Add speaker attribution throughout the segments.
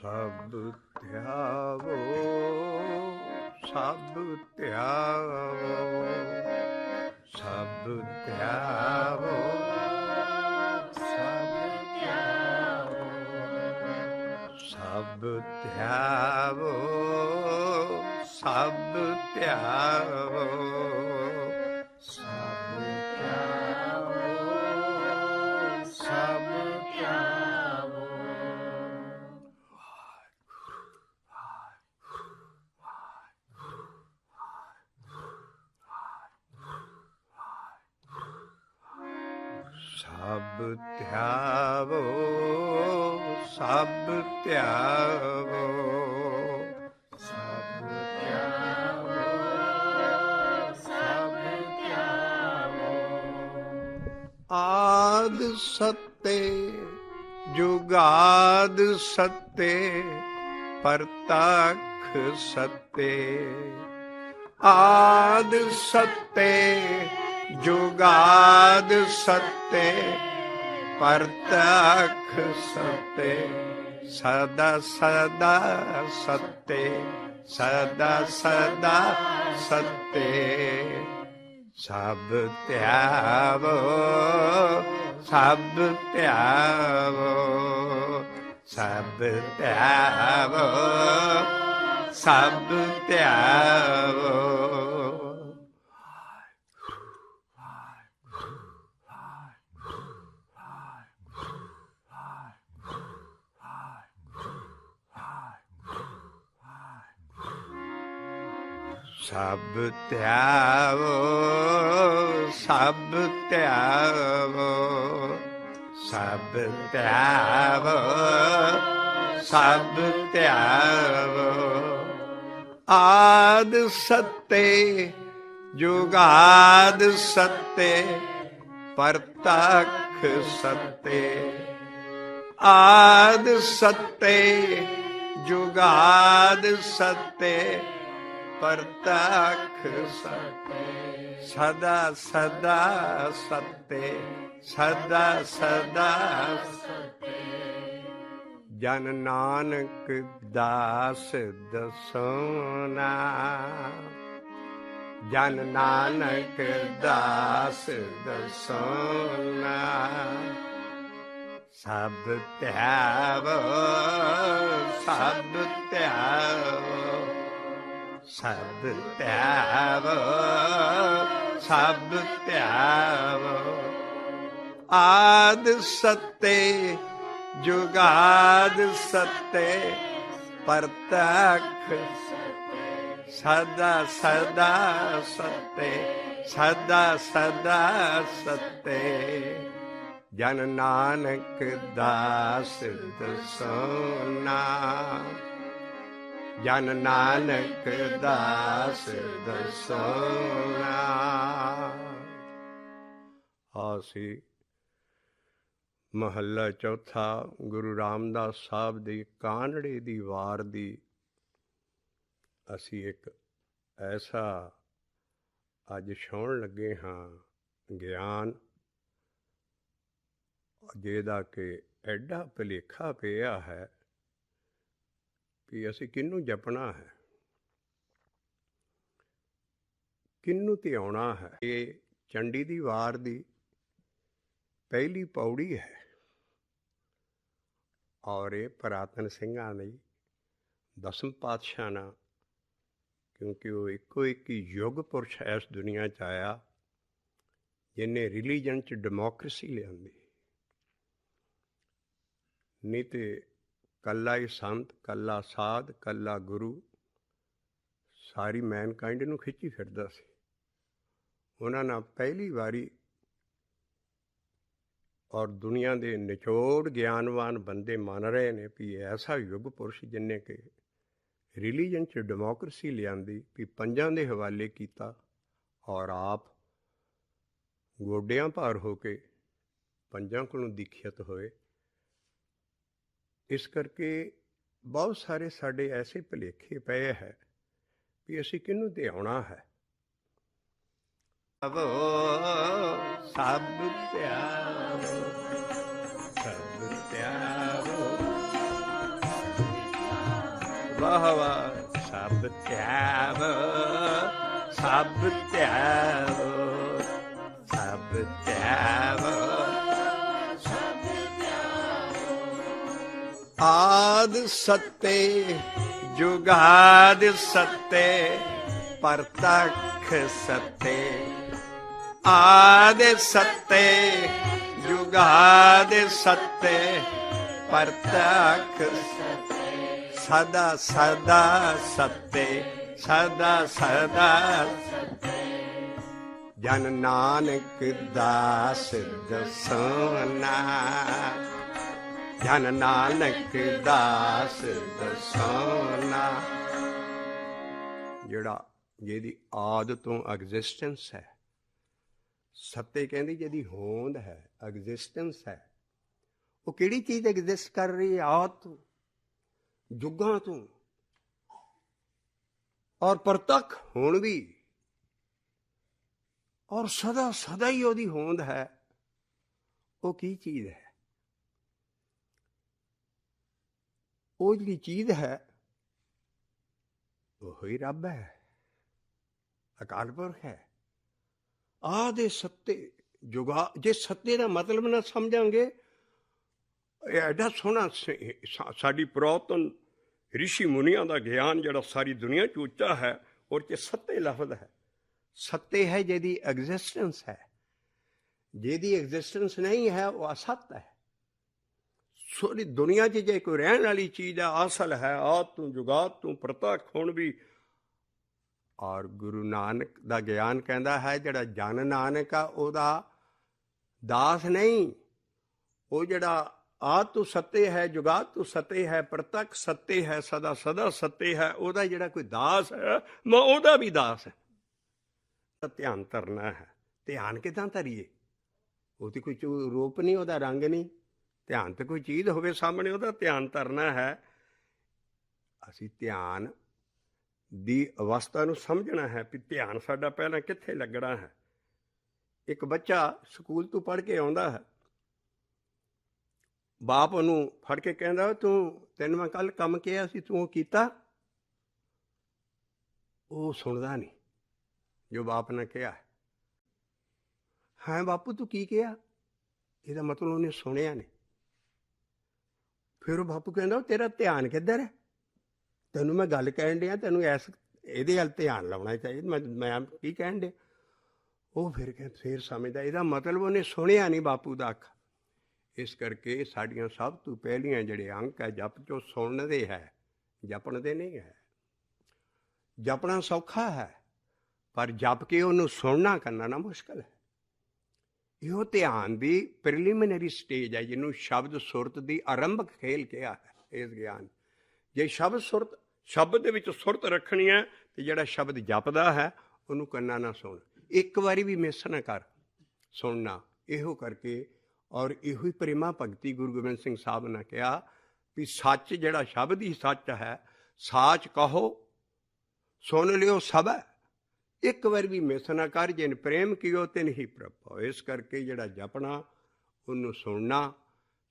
Speaker 1: ਸਭ ਧਿਆਵੋ ਸਭ ਧਿਆਵੋ ਸਭ ਧਿਆਵੋ ਸਭ ਧਿਆਵੋ ਸਭ ਧਿਆਵੋ ਸਭ ਧਿਆਵੋ ਸਭ ਧਿਆਵੋ ਸਭ ਧਿਆਵੋ। ਸਭ ਧਿਆਵੋ ਸਭ ਧਿਆਵੋ ਸਭ ਧਿਆਵੋ ਸਭ ਧਿਆਵੋ। ਆਦ ਸੱਤੇ ਜੁਗਾਦ ਸੱਤੇ ਪਰਤਖ ਸੱਤੇ ਆਦ ਸੱਤੇ ਜੁਗਾਦ ਸੱਤੇ ਪਰਤਖ ਸੱਤੇ ਸਦਾ ਸਦਾ ਸੱਤੇ ਸਦਾ ਸਦਾ ਸੱਤੇ ਸਭ ਧਿਆਵੋ ਸਭ ਧਿਆਵੋ ਸਭ ਧਿਆਵੋ ਸਭ ਧਿਆਵੋ। ਸਭ ਧਿਆਵੋ ਸਭ ਧਿਆਵੋ ਸਭ ਧਿਆਵੋ ਸਭ ਧਿਆਵੋ। ਆਦ ਸੱਤੇ ਜੁਗਾਦ ਸੱਤੇ ਪਰਤਖ ਸੱਤੇ ਆਦ ਸੱਤੇ ਜੁਗਾਦ ਸੱਤੇ ਪਰਤਖ ਸੱਤੇ ਸਦਾ ਸਦਾ ਸੱਤੇ ਸਦਾ ਸਦਾ ਸੱਤੇ। ਜਨ ਨਾਨਕ ਦਾਸ ਦਸੋਨਾ ਜਨ ਨਾਨਕ ਦਾਸ ਦਸੋਨਾ ਸਭ ਧਿਆਵੋ ਸਭ ਧਿਆਵੋ ਸਭ ਧਿਆਵੋ ਸਭ ਧਿਆਵੋ। ਆਦ ਸੱਤੇ ਜੁਗਾਦ ਸੱਤੇ ਪਰਤਖ ਸਦਾ ਸਦਾ ਸੱਤੇ ਸਦਾ ਸਦਾ ਸੱਤੇ ਜਨ ਨਾਨਕ ਦਾਸ ਦਸੋਨਾ ਜਨ ਨਾਨਕ ਦਾਸ ਦਸੋਨਾ। ਆਸੀ ਮਹੱਲਾ ਚੌਥਾ ਗੁਰੂ ਰਾਮਦਾਸ ਸਾਹਿਬ ਦੀ ਕਾਨੜੇ ਦੀ ਵਾਰ ਦੀ ਅਸੀਂ ਇੱਕ ਐਸਾ ਅੱਜ ਛਾਉਣ ਲੱਗੇ ਹਾਂ ਗਿਆਨ ਜਿਹਦਾ ਕਿ ਐਡਾ ਭੁਲੇਖਾ ਪਿਆ ਹੈ ਕਿ ਅਸੀਂ ਕਿਹਨੂੰ ਜਪਣਾ ਹੈ ਕਿਹਨੂੰ ਧਿਆਉਣਾ ਹੈ। ਇਹ ਚੰਡੀ ਦੀ ਵਾਰ ਦੀ ਪਹਿਲੀ ਪੌੜੀ ਹੈ ਔਰ ਇਹ ਪੁਰਾਤਨ ਸਿੰਘਾਂ ਲਈ ਦਸਮ ਪਾਤਸ਼ਾਹ ਨਾਲ ਕਿਉਂਕਿ ਉਹ ਇੱਕੋ ਇੱਕ ਹੀ ਯੁੱਗ ਪੁਰਸ਼ ਇਸ ਦੁਨੀਆ 'ਚ ਆਇਆ ਜਿਹਨੇ ਰਿਲੀਜਨ 'ਚ ਡੈਮੋਕ੍ਰੇਸੀ ਲਿਆਂਦੀ। ਨਹੀਂ ਤੇ ਕੱਲਾ ਹੀ ਸੰਤ ਕੱਲਾ ਸਾਧ ਕੱਲਾ ਗੁਰੂ ਸਾਰੀ ਮੈਨਕਾਇੰਡ ਨੂੰ ਖਿੱਚੀ ਫਿਰਦਾ ਸੀ। ਉਹਨਾਂ ਨਾਲ ਪਹਿਲੀ ਵਾਰੀ ਔਰ ਦੁਨੀਆ ਦੇ ਨਿਚੋੜ ਗਿਆਨਵਾਨ ਬੰਦੇ ਮੰਨ ਰਹੇ ਨੇ ਵੀ ਐਸਾ ਯੁੱਗ ਪੁਰਸ਼ ਜਿਹਨੇ ਕਿ ਰਿਲੀਜਨ 'ਚ ਡੈਮੋਕ੍ਰੇਸੀ ਲਿਆਂਦੀ ਵੀ ਪੰਜਾਂ ਦੇ ਹਵਾਲੇ ਕੀਤਾ ਔਰ ਆਪ ਗੋਡਿਆਂ ਭਾਰ ਹੋ ਕੇ ਪੰਜਾਂ ਕੋਲੋਂ ਦੀਖਿਤ ਹੋਏ। ਇਸ ਕਰਕੇ ਬਹੁਤ ਸਾਰੇ ਸਾਡੇ ਐਸੇ ਭੁਲੇਖੇ ਪਏ ਹੈ ਵੀ ਅਸੀਂ ਕਿਹਨੂੰ ਧਿਆਉਣਾ ਹੈ। ਸਭ ਧਿਆਵੋ ਸਭ ਧਿਆਵੋ वाह वाह। सब त्यागो, सब त्यागो, सब त्यागो, आद सत्ते जुगाद सत्ते परतख सत्ते, आद सत्ते जुगाद सत्ते परतख सदा सदा सत्ते, सदा सदा जन नानक दास दसोना, जन नानक दास दसोना। ਜਿਹੜਾ ਜਿਹਦੀ ਆਦ ਤੋਂ ਐਗਜ਼ਿਸਟੈਂਸ ਹੈ, ਸੱਤੇ ਕਹਿੰਦੀ ਜਿਹਦੀ ਹੋਂਦ ਹੈ, ਐਗਜ਼ਿਸਟੈਂਸ ਹੈ, ਉਹ ਕਿਹੜੀ ਚੀਜ਼ ਐਗਜ਼ਿਸਟ ਕਰ ਰਹੀ ਹੈ? ਆਦ ਤੋਂ, ਜੁਗਾਂ ਤੋਂ, ਔਰ ਪ੍ਰਤੱਖ ਹੁਣ ਵੀ, ਔਰ ਸਦਾ ਸਦਾ ਹੀ ਉਹਦੀ ਹੋਂਦ ਹੈ। ਉਹ ਕੀ ਚੀਜ਼ ਹੈ? ਉਹ ਜਿਹੜੀ ਚੀਜ਼ ਹੈ ਉਹ ਹੀ ਰੱਬ ਹੈ, ਅਕਾਲ ਪੁਰਖ ਹੈ। ਆਦੇ ਸੱਤੇ ਜੁਗਾ, ਜੇ ਸੱਤੇ ਦਾ ਮਤਲਬ ਨਾ ਸਮਝਾਂਗੇ, ਐਡਾ ਸੋਹਣਾ ਸਾਡੀ ਪੁਰਾਤਨ ਰਿਸ਼ੀ ਮੁਨੀਆਂ ਦਾ ਗਿਆਨ ਜਿਹੜਾ ਸਾਰੀ ਦੁਨੀਆ 'ਚ ਉੱਚਾ ਹੈ, ਔਰ 'ਚ ਸੱਤੇ ਲਫ਼ਜ਼ ਹੈ। ਸੱਤੇ ਹੈ ਜਿਹਦੀ ਐਗਜ਼ਿਸਟੈਂਸ ਹੈ, ਜਿਹਦੀ ਐਗਜ਼ਿਸਟੈਂਸ ਨਹੀਂ ਹੈ ਉਹ ਅਸਤ ਹੈ। ਸਾਰੀ ਦੁਨੀਆ 'ਚ ਜੇ ਕੋਈ ਰਹਿਣ ਵਾਲੀ ਚੀਜ਼ ਹੈ, ਅਸਲ ਹੈ, ਆਦ ਤੋਂ ਜੁਗਾਦ ਤੋਂ ਪ੍ਰਤੱਖ ਹੁਣ ਵੀ। ਔਰ ਗੁਰੂ ਨਾਨਕ ਦਾ ਗਿਆਨ ਕਹਿੰਦਾ ਹੈ ਜਿਹੜਾ ਜਨ ਨਾਨਕ ਆ ਉਹਦਾ ਦਾਸ ਨਹੀਂ, ਉਹ ਜਿਹੜਾ ਆਦ ਤੋਂ ਸੱਤੇ ਹੈ, ਜੁਗਾਦ ਤੋਂ ਸੱਤੇ ਹੈ, ਪ੍ਰਤੱਖ ਸੱਤੇ ਹੈ, ਸਦਾ ਸਦਾ ਸੱਤੇ ਹੈ, ਉਹਦਾ ਜਿਹੜਾ ਕੋਈ ਦਾਸ ਹੈ, ਮੈਂ ਉਹਦਾ ਵੀ ਦਾਸ ਹੈ। ਧਿਆਨ ਧਰਨਾ ਹੈ। ਧਿਆਨ ਕਿੱਦਾਂ ਧਰੀਏ? ਉਹ ਤੇ ਕੋਈ ਰੂਪ ਨਹੀਂ, ਉਹਦਾ ਰੰਗ ਨਹੀਂ। ਧਿਆਨ ਤੇ ਕੋਈ ਚੀਜ਼ ਹੋਵੇ ਸਾਹਮਣੇ, ਉਹਦਾ ਧਿਆਨ ਧਰਨਾ ਹੈ। ਅਸੀਂ ਧਿਆਨ ਦੀ ਅਵਸਥਾ ਨੂੰ ਸਮਝਣਾ ਹੈ ਵੀ ਧਿਆਨ ਸਾਡਾ ਪਹਿਲਾਂ ਕਿੱਥੇ ਲੱਗਣਾ ਹੈ। ਇੱਕ ਬੱਚਾ ਸਕੂਲ ਤੋਂ ਪੜ੍ਹ ਕੇ ਆਉਂਦਾ ਹੈ, ਬਾਪ ਉਹਨੂੰ ਫੜ ਕੇ ਕਹਿੰਦਾ, ਤੈਨੂੰ ਮੈਂ ਕੱਲ੍ਹ ਕੰਮ ਕਿਹਾ ਸੀ, ਤੂੰ ਉਹ ਕੀਤਾ? ਉਹ ਸੁਣਦਾ ਨਹੀਂ ਜੋ ਬਾਪ ਨੇ ਕਿਹਾ। ਹਾਂ ਬਾਪੂ ਤੂੰ ਕੀ ਕਿਹਾ? ਇਹਦਾ ਮਤਲਬ ਉਹਨੇ ਸੁਣਿਆ ਨਹੀਂ। ਫਿਰ ਉਹ ਬਾਪੂ ਕਹਿੰਦਾ, ਤੇਰਾ ਧਿਆਨ ਕਿੱਧਰ ਹੈ? ਤੈਨੂੰ ਮੈਂ ਗੱਲ ਕਹਿਣ ਡਿਆ, ਤੈਨੂੰ ਇਹਦੇ ਵੱਲ ਧਿਆਨ ਲਾਉਣਾ ਚਾਹੀਦਾ, ਮੈਂ ਕੀ ਕਹਿਣ ਡਿਆ? ਉਹ ਫਿਰ ਸਮਝਦਾ ਇਹਦਾ ਮਤਲਬ ਉਹਨੇ ਸੁਣਿਆ ਨਹੀਂ ਬਾਪੂ ਦਾ ਅੱਖ। ਇਸ ਕਰਕੇ ਸਾਡੀਆਂ ਸਭ ਤੋਂ ਪਹਿਲੀਆਂ ਜਿਹੜੇ ਅੰਕ ਹੈ ਜਪ 'ਚੋਂ ਸੁਣਨ ਦੇ ਹੈ, ਜਪਣ ਦੇ ਨਹੀਂ ਹੈ। ਜਪਣਾ ਸੌਖਾ ਹੈ, ਪਰ ਜਪ ਕੇ ਉਹਨੂੰ ਸੁਣਨਾ ਕਰਨਾ ਨਾ ਮੁਸ਼ਕਿਲ ਹੈ। ਇਹੋ ਧਿਆਨ ਦੀ ਪ੍ਰੀਲਿਮਿਨਰੀ ਸਟੇਜ ਹੈ, ਜਿਹਨੂੰ ਸ਼ਬਦ ਸੁਰਤ ਦੀ ਆਰੰਭਕ ਖੇਲ ਕਿਹਾ ਹੈ ਇਸ ਗਿਆਨ। ਜੇ ਸ਼ਬਦ ਦੇ ਵਿੱਚ ਸੁਰਤ ਰੱਖਣੀ ਹੈ ਤੇ ਜਿਹੜਾ ਸ਼ਬਦ ਜਪਦਾ ਹੈ ਉਹਨੂੰ ਕੰਨਾਂ ਨਾ ਸੁਣ, ਇੱਕ ਵਾਰੀ ਵੀ ਮਿਸ ਨਾ ਕਰ ਸੁਣਨਾ। ਇਹੋ ਕਰਕੇ ਔਰ ਇਹੋ ਹੀ ਪ੍ਰੇਮਾ ਭਗਤੀ ਗੁਰੂ ਗੋਬਿੰਦ ਸਿੰਘ ਸਾਹਿਬ ਨੇ ਕਿਹਾ ਵੀ ਸੱਚ ਜਿਹੜਾ ਸ਼ਬਦ ਹੀ ਸੱਚ ਹੈ, ਸਾਚ ਕਹੋ ਸੁਣ ਲਿਓ ਸਭ, ਇੱਕ ਵਾਰ ਵੀ ਮਿਸ ਨਾ ਕਰ। ਜਿਨ ਪ੍ਰੇਮ ਕੀਓ ਤਿਨ ਹੀ ਪ੍ਰਭ ਪਾਓ। ਇਸ ਕਰਕੇ ਜਿਹੜਾ ਜਪਣਾ ਉਹਨੂੰ ਸੁਣਨਾ,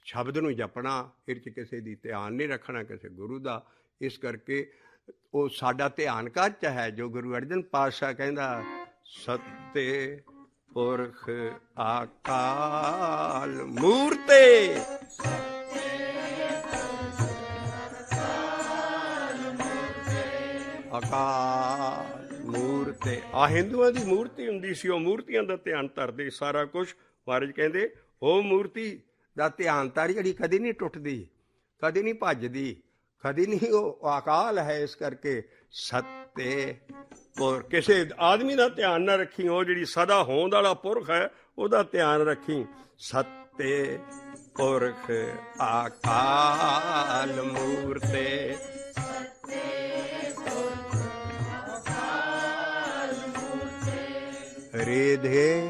Speaker 1: ਸ਼ਬਦ ਨੂੰ ਜਪਣਾ, ਇਹ 'ਚ ਕਿਸੇ ਦੀ ਧਿਆਨ ਨਹੀਂ ਰੱਖਣਾ, ਕਿਸੇ ਗੁਰੂ ਦਾ। ਇਸ ਕਰਕੇ ਉਹ ਸਾਡਾ ਧਿਆਨ ਘਰ 'ਚ ਹੈ, ਜੋ ਗੁਰੂ ਅਰਜਨ ਪਾਤਸ਼ਾਹ ਕਹਿੰਦਾ, ਸੱਤੇ ਪੁਰਖ ਆਕਾਲ ਮੂਰਤੇ, ਅਕਾਲ ਮੂਰਤੇ। ਆ ਹਿੰਦੂਆਂ ਦੀ ਮੂਰਤੀ ਹੁੰਦੀ ਸੀ, ਉਹ ਮੂਰਤੀਆਂ ਦਾ ਧਿਆਨ ਧਰਦੇ ਸਾਰਾ ਕੁਛ। ਮਹਾਰਾਜ ਕਹਿੰਦੇ ਉਹ ਮੂਰਤੀ ਦਾ ਧਿਆਨ ਧਰ ਜਿਹੜੀ ਕਦੀ ਨਹੀਂ ਟੁੱਟਦੀ, ਕਦੀ ਨਹੀਂ ਭੱਜਦੀ, ਕਦੀ ਨਹੀਂ, ਉਹ ਅਕਾਲ ਹੈ। ਇਸ ਕਰਕੇ ਸੱਤੇ ਪੁਰਖ, ਕਿਸੇ ਆਦਮੀ ਦਾ ਧਿਆਨ ਨਾ ਰੱਖੀ, ਉਹ ਜਿਹੜੀ ਸਦਾ ਹੋਂਦ ਵਾਲਾ ਪੁਰਖ ਹੈ ਉਹਦਾ ਧਿਆਨ ਰੱਖੀ। ਸੱਤੇ ਪੁਰਖ ਆਕਾਲ ਮੂਰਤੇ, ਰਿਧੇ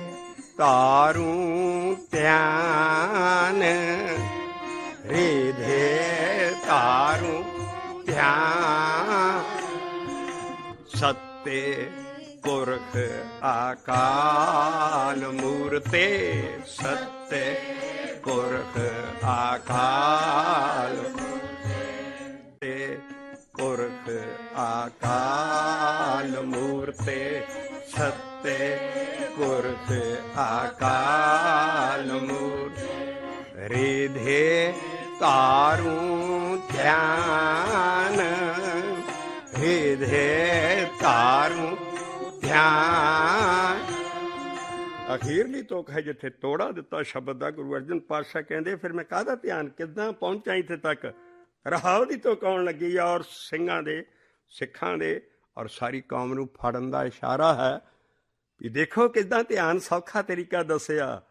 Speaker 1: ਤਾਰੂ ਧਿਆਨ, ਰਿਧੇ ਤਾਰੂ ਧਿਆਨ। ਸੱਤੇ ਪੁਰਖ ਆਕਾਲ ਮੂਰਤੇ, ਸੱਤੇ ਪੁਰਖ ਆਕਾਲ ਮੂਰਤੇ, ਪੁਰਖ सत्ते सत्ते पुरख अकाल मूर्त रिधे तारू ध्यान रिधे तारू ध्यान। ਅਖੀਰਲੀ ਤੁਕ ਹੈ ਜਿੱਥੇ ਤੋੜਾ ਦਿੱਤਾ ਸ਼ਬਦ ਦਾ। ਗੁਰੂ ਅਰਜਨ ਪਾਤਸ਼ਾਹ ਕਹਿੰਦੇ ਫਿਰ ਮੈਂ ਕਾਹਦਾ ਧਿਆਨ, ਕਿੱਦਾਂ ਪਹੁੰਚਾਂ ਇੱਥੇ ਤੱਕ। ਰਹਾਉ ਦੀ ਤੁਕ ਆਉਣ ਲੱਗੀ ਆ ਔਰ ਸਿੰਘਾਂ ਦੇ ਸਿੱਖਾਂ ਦੇ ਔਰ ਸਾਰੀ ਕੌਮ ਨੂੰ ਫੜਨ ਦਾ ਇਸ਼ਾਰਾ ਹੈ ਵੀ ਦੇਖੋ ਕਿੱਦਾਂ ਧਿਆਨ ਸੌਖਾ ਤਰੀਕਾ ਦੱਸਿਆ।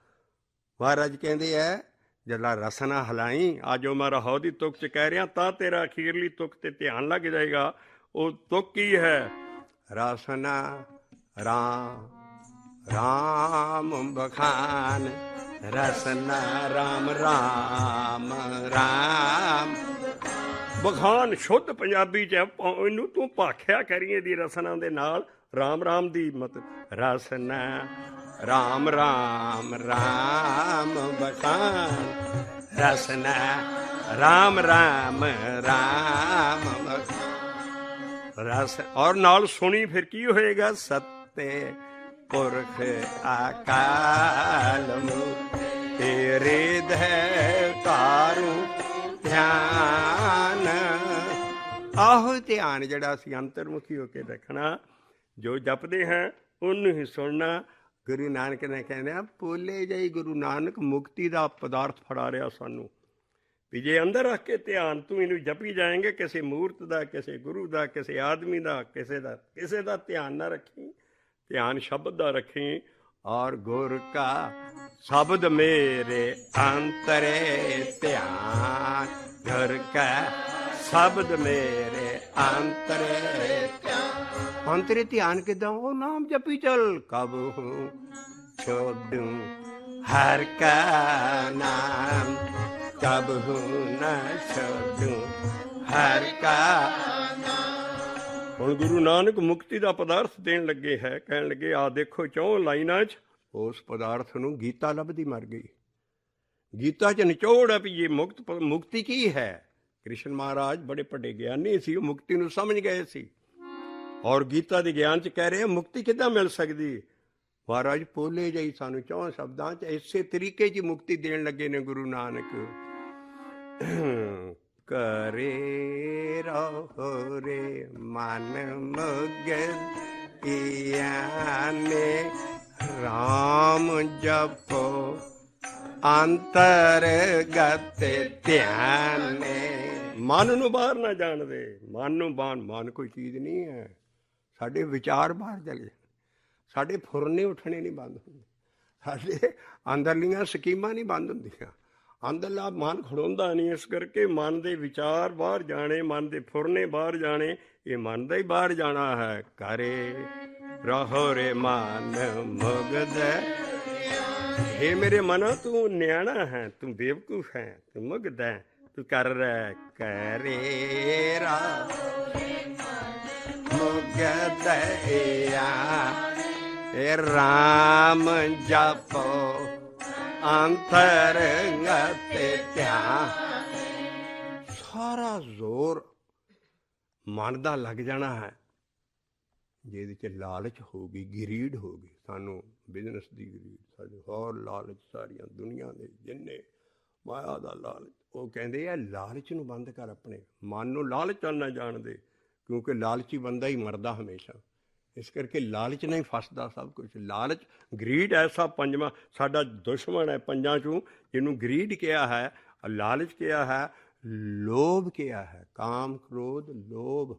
Speaker 1: ਮਹਾਰਾਜ ਕਹਿੰਦੇ ਹੈ ਜਲਾ ਰਸਨਾ ਹਲਾਈ, ਅੱਜ ਉਹ ਮੈਂ ਰਹਾਉ ਦੀ ਤੁਕ 'ਚ ਕਹਿ ਰਿਹਾ ਤਾਂ ਤੇਰਾ ਅਖੀਰਲੀ ਤੁਕ ਤੇ ਧਿਆਨ ਲੱਗ ਜਾਏਗਾ। ਉਹ ਤੁਕ ਕੀ ਹੈ? ਰਸਨਾ ਰਾਮ ਰਾਮ ਬਖਾਨ ਰਸਨਾ ਰਾਮ ਰਾਮ ਰਾਮ ਬਖਾਨ। ਸ਼ੁੱਧ ਪੰਜਾਬੀ 'ਚ ਇਹਨੂੰ ਤੂੰ ਭਾਖਿਆ ਕਰੀਏ ਦੀ ਰਸਨਾ ਦੇ ਨਾਲ, ਰਾਮ ਰਾਮ ਦੀ ਮਤਲਬ ਰਸਨਾ ਰਾਮ ਰਾਮ ਰਾਮ ਬਖਾਨ ਰਸਨਾ ਰਾਮ ਰਾਮ ਰਾਮ ਰਸ। ਔਰ ਨਾਲ ਸੁਣੀ ਫਿਰ ਕੀ ਹੋਏਗਾ? ਸੱਤੇ ਪੁਰਖ ਅਕਾਲ ਮੂਰਤ ਤੇਰੇ ਦੇ ਤਾਰੂ ਧਿਆਨ। ਆਹੋ ਧਿਆਨ ਜਿਹੜਾ ਅਸੀਂ ਅੰਤਰਮੁਖੀ ਹੋ ਕੇ ਰੱਖਣਾ, ਜੋ ਜਪਦੇ ਹਾਂ ਉਹਨੂੰ ਹੀ ਸੁਣਨਾ। ਗੁਰੂ ਨਾਨਕ ਨੇ ਕਹਿੰਦੇ ਪੋਲੇ ਜਾਈ ਗੁਰੂ ਨਾਨਕ ਮੁਕਤੀ ਦਾ ਪਦਾਰਥ ਫੜਾ ਰਿਹਾ ਸਾਨੂੰ ਵੀ ਜੇ ਅੰਦਰ ਰੱਖ ਕੇ ਧਿਆਨ ਤੂੰ ਇਹਨੂੰ ਜਪੀ ਜਾਏਂਗੇ, ਕਿਸੇ ਮੂਰਤ ਦਾ, ਕਿਸੇ ਗੁਰੂ ਦਾ, ਕਿਸੇ ਆਦਮੀ ਦਾ, ਕਿਸੇ ਦਾ ਧਿਆਨ ਨਾ ਰੱਖੀ, ਧਿਆਨ ਸ਼ਬਦ ਦਾ ਰੱਖੀ। ਔਰ ਗੁਰ ਕਾ ਸ਼ਬਦ ਮੇਰੇ ਅੰਤਰੇ ਧਿਆਨ, ਗੁਰ ਕਾ ਸ਼ਬਦ ਮੇਰੇ ਅੰਤਰੇ ਅੰਤਰੇ ਧਿਆਨ ਕਿੱਦਾਂ? ਉਹ ਨਾਮ ਜਪੀ ਚੱਲ। ਕਬ ਹੂੰ ਛੋਡੂ ਹਰ ਕਾ ਨਾਮ, ਕਬ ਹੂੰ ਨਾ ਛੋਡੂ ਹਰ ਕਾ। ਹੁਣ ਗੁਰੂ ਨਾਨਕ ਮੁਕਤੀ ਦਾ ਪਦਾਰਥ ਦੇਣ ਲੱਗੇ ਹੈ। ਕਹਿਣ ਲੱਗੇ ਆ ਦੇਖੋ 4 ਲਾਈਨਾਂ 'ਚ ਉਸ ਪਦਾਰਥ ਨੂੰ ਗੀਤਾ ਲੱਭਦੀ ਮਰ ਗਈ। ਗੀਤਾ 'ਚ ਨਿਚੋੜ ਹੈ ਵੀ ਇਹ ਮੁਕਤੀ ਕੀ ਹੈ। ਕ੍ਰਿਸ਼ਨ ਮਹਾਰਾਜ ਬੜੇ ਵੱਡੇ ਗਿਆਨੀ ਸੀ, ਉਹ ਮੁਕਤੀ ਨੂੰ ਸਮਝ ਗਏ ਸੀ ਔਰ ਗੀਤਾ ਦੇ ਗਿਆਨ 'ਚ ਕਹਿ ਰਹੇ ਮੁਕਤੀ ਕਿੱਦਾਂ ਮਿਲ ਸਕਦੀ। ਮਹਾਰਾਜ ਪੋਲੇ ਜਾਈ ਸਾਨੂੰ 4 ਸ਼ਬਦਾਂ 'ਚ ਇਸੇ ਤਰੀਕੇ 'ਚ ਮੁਕਤੀ ਦੇਣ ਲੱਗੇ ਨੇ ਗੁਰੂ ਨਾਨਕ। ਕਰੇ ਰਹੋ ਰੇ ਮਨ ਮਗਨ ਇਆਨੇ ਰਾਮ ਜਪੋ ਅੰਤਰਗਤ ਧਿਆਨੇ। ਮਨ ਨੂੰ ਬਾਹਰ ਨਾ ਜਾਣਦੇ, ਮਨ ਨੂੰ ਮਨ ਕੋਈ ਚੀਜ਼ ਨਹੀਂ ਹੈ। ਸਾਡੇ ਵਿਚਾਰ ਬਾਹਰ ਚਲੇ, ਸਾਡੇ ਫੁਰਨੇ ਉੱਠਣੇ ਨਹੀਂ ਬੰਦ ਹੁੰਦੇ, ਸਾਡੇ ਅੰਦਰਲੀਆਂ ਸਕੀਮਾਂ ਨਹੀਂ ਬੰਦ ਹੁੰਦੀਆਂ, ਅੰਦਰਲਾ ਮਨ ਖੜੋਂਦਾ ਨਹੀਂ। ਇਸ ਕਰਕੇ ਮਨ ਦੇ ਵਿਚਾਰ ਬਾਹਰ ਜਾਣੇ, ਮਨ ਦੇ ਫੁਰਨੇ ਬਾਹਰ ਜਾਣੇ, ਇਹ ਮਨ ਦਾ ਹੀ ਬਾਹਰ ਜਾਣਾ ਹੈ। ਕਰੇ ਰਹੋ ਰੇ ਮਨ ਮੁਗਧ, ਹੇ ਮੇਰੇ ਮਨ ਤੂੰ ਨਿਆਣਾ ਹੈ, ਤੂੰ ਬੇਵਕੂਫ ਹੈ, ਤੂੰ ਮੁਗਧ ਹੈ, ਤੂੰ ਕਰ ਰਹਿ। ਕਰੇ ਰਾ ਮੁਗਧ ਏ ਰਾਮ ਜਪੋ ਅੰਤਰਗਤ ਧਿਆਨ। ਸਾਰਾ ਜ਼ੋਰ ਮਨ ਦਾ ਲੱਗ ਜਾਣਾ ਹੈ। ਜੇ ਇਹਦੇ 'ਚ ਲਾਲਚ ਹੋਊਗੀ, ਗਰੀਡ ਹੋਊਗੀ, ਸਾਨੂੰ ਬਿਜ਼ਨਸ ਦੀ ਗਰੀਡ, ਸਾਡੇ ਹੋਰ ਲਾਲਚ, ਸਾਰੀਆਂ ਦੁਨੀਆ ਦੇ ਜਿੰਨੇ ਮਾਇਆ ਦਾ ਲਾਲਚ, ਉਹ ਕਹਿੰਦੇ ਆ ਲਾਲਚ ਨੂੰ ਬੰਦ ਕਰ, ਆਪਣੇ ਮਨ ਨੂੰ ਲਾਲਚ ਵੱਲ ਨਾ ਜਾਣ ਦੇ, ਕਿਉਂਕਿ ਲਾਲਚੀ ਬੰਦਾ ਹੀ ਮਰਦਾ ਹਮੇਸ਼ਾ। ਇਸ ਕਰਕੇ ਲਾਲਚ ਨਹੀਂ ਫਸਦਾ ਸਭ ਕੁਛ। ਲਾਲਚ ਗਰੀਡ ਐਸਾ ਪੰਜਵਾਂ ਸਾਡਾ ਦੁਸ਼ਮਣ ਹੈ ਪੰਜਾਂ 'ਚੋਂ, ਜਿਹਨੂੰ ਗਰੀਡ ਕਿਹਾ ਹੈ, ਲਾਲਚ ਕਿਹਾ ਹੈ, ਲੋਭ ਕਿਹਾ ਹੈ। ਕਾਮ ਕ੍ਰੋਧ ਲੋਭ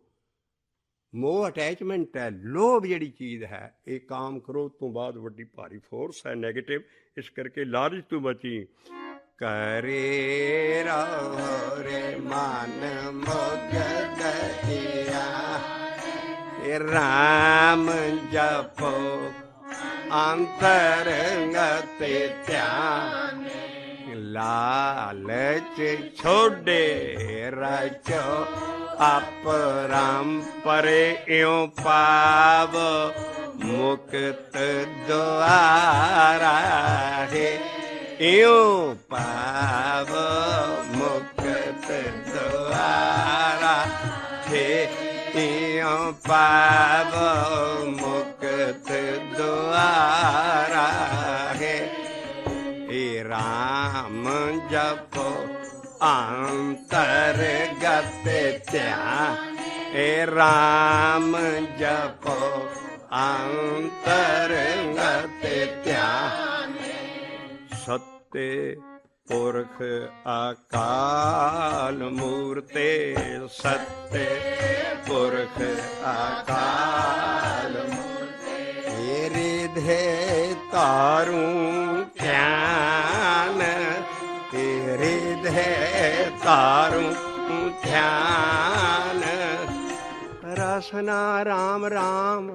Speaker 1: ਮੋਹ ਅਟੈਚਮੈਂਟ ਹੈ। ਲੋਭ ਜਿਹੜੀ ਚੀਜ਼ ਹੈ ਇਹ ਕਾਮ ਕ੍ਰੋਧ ਤੋਂ ਬਾਅਦ ਵੱਡੀ ਭਾਰੀ ਫੋਰਸ ਹੈ, ਨੈਗੇਟਿਵ। ਇਸ ਕਰਕੇ ਲਾਲਚ ਤੋਂ ਬਚੀ। ਕਰੇ ਰਹੋ ਰੇ ਮਨ ਮੁਗਧ ਰਾਮ ਜਪੋ ਅੰਤਰਗਤ ਧਿਆਨ। ਲਾਲਚ ਛੋਡੇ ਰਚੋ अपरंपरे इं पाव मुक्त द्वारा है। इं पाव मुक्त द्वारा है। इं पाव मुक्त राहे। हे राम जपो अंतर्गत ध्यान, हे राम जपो अंतर्गत ध्यान। सत्य पुरख अकाल मूर्ते, सत्य पुरख अकाल मूर्ते। रिधे तारू ध्यान, रिधे तारू ध्यान। रसना राम राम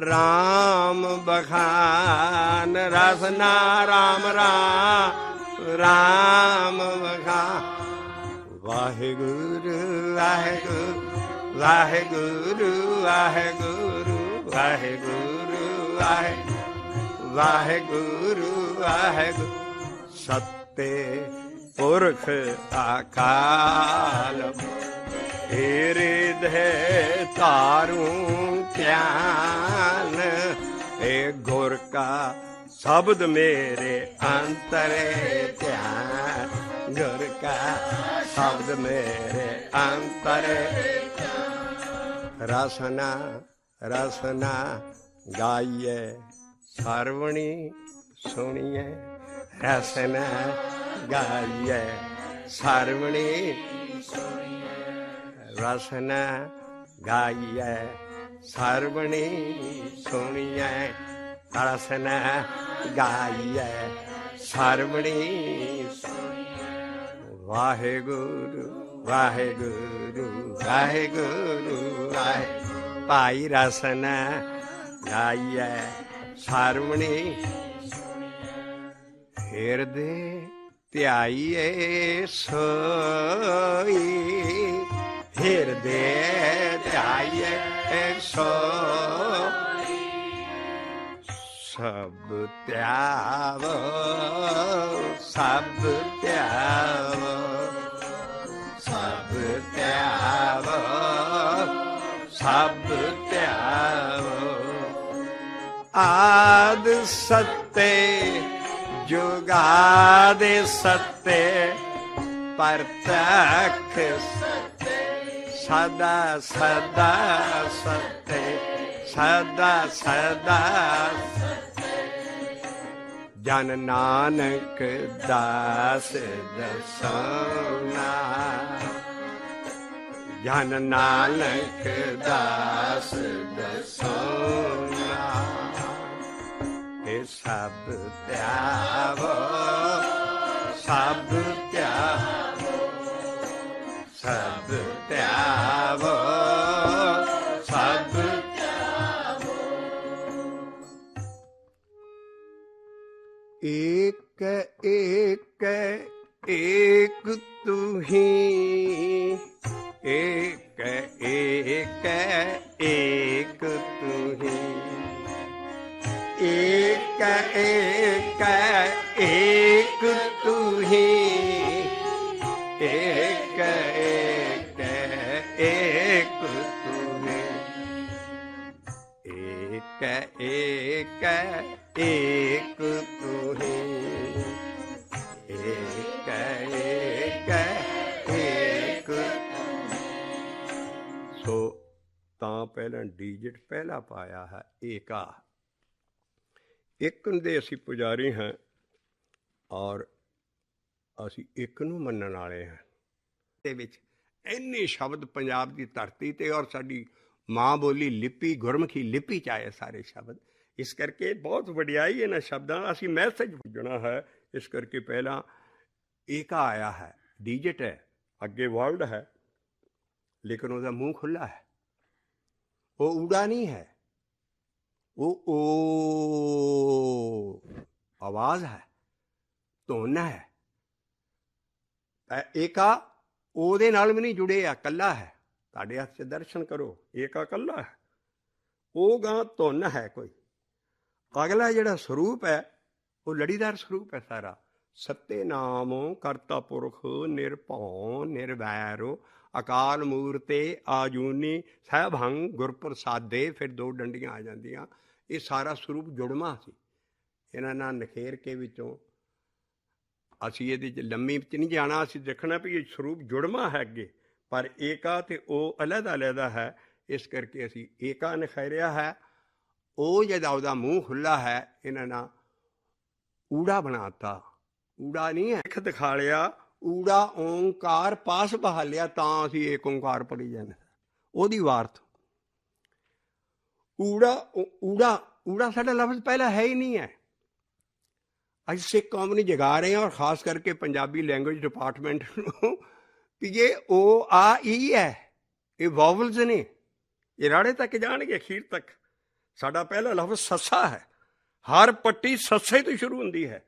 Speaker 1: राम बखान, रसना राम राम राम बखान। वाहेगुरु वाहेगुरु वाहेगुरु वाहेगुरु वाहेगुरु वाहेगुरु वाहेगुरु। सत्य पुरख अकाल, रिधे तारू ध्यान। हे गुर का शब्द मेरे अंतरे ध्यान, गुर का शब्द मेरे अंतरे। रसना रसना गाइए सर्वणी सुनिए, रसना गाइए सर्वणी रसना गाइए सर्वणी सुनिए, रसना गाइए सर्वणी। वाहेगुरु वाहेगुरु वाहेगुरु वाहे। भाई रसना गाइए सर्वणी, हिरदे ध्याइए सोई, हिरदे ध्याइए सोई। सब त्यावो सब त्यावो सब त्यावो सब त्यावो। आद सत्य जुगाद सत्य, परतख सदा सदा सत्य, सदा सदा। जन नानक दास दसाना, जन नानक दास दसाना। हे सब त्यावो सब त्यावो सब त्यावो सब त्यावो। एक एक एक तू ही, एक एक एक तू ही। एक एक एक तू ही, एक एक एक तू ही। एक एक एक तू ही, एक एक एक। सो ਤਾਂ ਪਹਿਲਾਂ ਡੀਜਿਟ ਪਹਿਲਾ ਪਾਇਆ ਹੈ ਏਕਾ। ਇੱਕ ਦੇ ਅਸੀਂ ਪੁਜਾਰੀ ਹਾਂ ਔਰ ਅਸੀਂ ਇੱਕ ਨੂੰ ਮੰਨਣ ਵਾਲੇ ਹਾਂ। ਦੇ ਵਿੱਚ ਇੰਨੇ ਸ਼ਬਦ ਪੰਜਾਬ ਦੀ ਧਰਤੀ 'ਤੇ ਔਰ ਸਾਡੀ ਮਾਂ ਬੋਲੀ ਲਿਪੀ ਗੁਰਮੁਖੀ ਲਿਪੀ 'ਚ ਆਏ ਸਾਰੇ ਸ਼ਬਦ। ਇਸ ਕਰਕੇ ਬਹੁਤ ਵਡਿਆਈ ਇਹਨਾਂ ਸ਼ਬਦਾਂ ਦਾ ਅਸੀਂ ਮੈਸੇਜ ਪੁੱਜਣਾ ਹੈ। ਇਸ ਕਰਕੇ ਪਹਿਲਾਂ ਏਕਾ ਆਇਆ ਹੈ, ਡੀਜਿਟ ਹੈ, ਅੱਗੇ ਵਰਲਡ ਹੈ, ਲੇਕਿਨ ਉਹਦਾ ਮੂੰਹ ਖੁੱਲ੍ਹਾ ਹੈ। ਉਹ ਊੜਾ ਨਹੀਂ ਹੈ, ਉਹ ਓ ਆਵਾਜ਼ ਹੈ, ਧੁਨ ਹੈ। ਏਕਾ ਉਹਦੇ ਨਾਲ ਵੀ ਨਹੀਂ ਜੁੜੇ ਆ, ਕੱਲਾ ਹੈ। ਤੁਹਾਡੇ ਹੱਥ 'ਚ ਦਰਸ਼ਨ ਕਰੋ, ਏਕਾ ਕੱਲਾ ਹੈ। ਉਹ ਗਾਂ ਧੁਨ ਹੈ ਕੋਈ। ਅਗਲਾ ਜਿਹੜਾ ਸਰੂਪ ਹੈ ਉਹ ਲੜੀਦਾਰ ਸਰੂਪ ਹੈ ਸਾਰਾ। ਸੱਤੇ ਨਾਮ ਕਰਤਾ ਪੁਰਖ ਨਿਰਭਉ ਨਿਰਵੈਰੋ ਅਕਾਲ ਮੂਰਤੇ ਆਜੂਨੀ ਸਹਿਬੰਗ ਗੁਰਪ੍ਰਸਾਦੇ। ਫਿਰ ਦੋ ਡੰਡੀਆਂ ਆ ਜਾਂਦੀਆਂ। ਇਹ ਸਾਰਾ ਸਰੂਪ ਜੁੜਮਾ ਸੀ। ਇਹਨਾਂ ਨਾਲ ਨਖੇਰ ਕੇ ਵਿੱਚੋਂ ਅਸੀਂ ਇਹਦੇ 'ਚ ਲੰਮੀ 'ਚ ਨਹੀਂ ਜਾਣਾ, ਅਸੀਂ ਦੇਖਣਾ ਵੀ ਇਹ ਸਰੂਪ ਜੁੜਮਾ ਹੈ ਅੱਗੇ, ਪਰ ਏਕਾ ਤੇ ਉਹ ਅਲੱਗ ਹੈ। ਇਸ ਕਰਕੇ ਅਸੀਂ ਏਕਾ ਨਿਖੇਰਿਆ ਹੈ। ਉਹ ਜਿਹਦਾ ਉਹਦਾ ਮੂੰਹ ਖੁੱਲ੍ਹਾ ਹੈ, ਇਹਨਾਂ ਨਾਲ ਊੜਾ ਬਣਾਤਾ। ਊੜਾ ਨਹੀਂ ਹੈ, ਲਿਖ ਦਿਖਾ ਲਿਆ, ਊੜਾ ਓਂਕਾਰ ਪਾਸ ਬਹਾਲਿਆ, ਤਾਂ ਅਸੀਂ ਏਕ ਓਂਕਾਰ ਪੜ੍ਹੀ ਜਾਂਦੇ। ਉਹਦੀ ਵਾਰਤ ਊੜਾ ਊੜਾ ਊੜਾ ਸਾਡਾ ਲਫ਼ਜ਼ ਪਹਿਲਾਂ ਹੈ ਹੀ ਨਹੀਂ ਹੈ। ਅਸੀਂ ਸਿੱਖ ਕੌਮ ਨੂੰ ਜਗਾ ਰਹੇ ਹਾਂ, ਔਰ ਖ਼ਾਸ ਕਰਕੇ ਪੰਜਾਬੀ ਲੈਂਗੁਏਜ ਡਿਪਾਰਟਮੈਂਟ ਨੂੰ, ਕਿ ਇਹ ਓ ਆ ਈ ਹੈ, ਇਹ ਵੋਵਲਸ ਨੇ, ਇਹ ਰਾੜੇ ਤੱਕ ਜਾਣਗੇ ਅਖੀਰ ਤੱਕ। ਸਾਡਾ ਪਹਿਲਾ ਲਫ਼ਜ਼ ਸੱਸਾ ਹੈ। ਹਰ ਪੱਟੀ ਸੱਸੇ ਤੋਂ ਸ਼ੁਰੂ ਹੁੰਦੀ ਹੈ।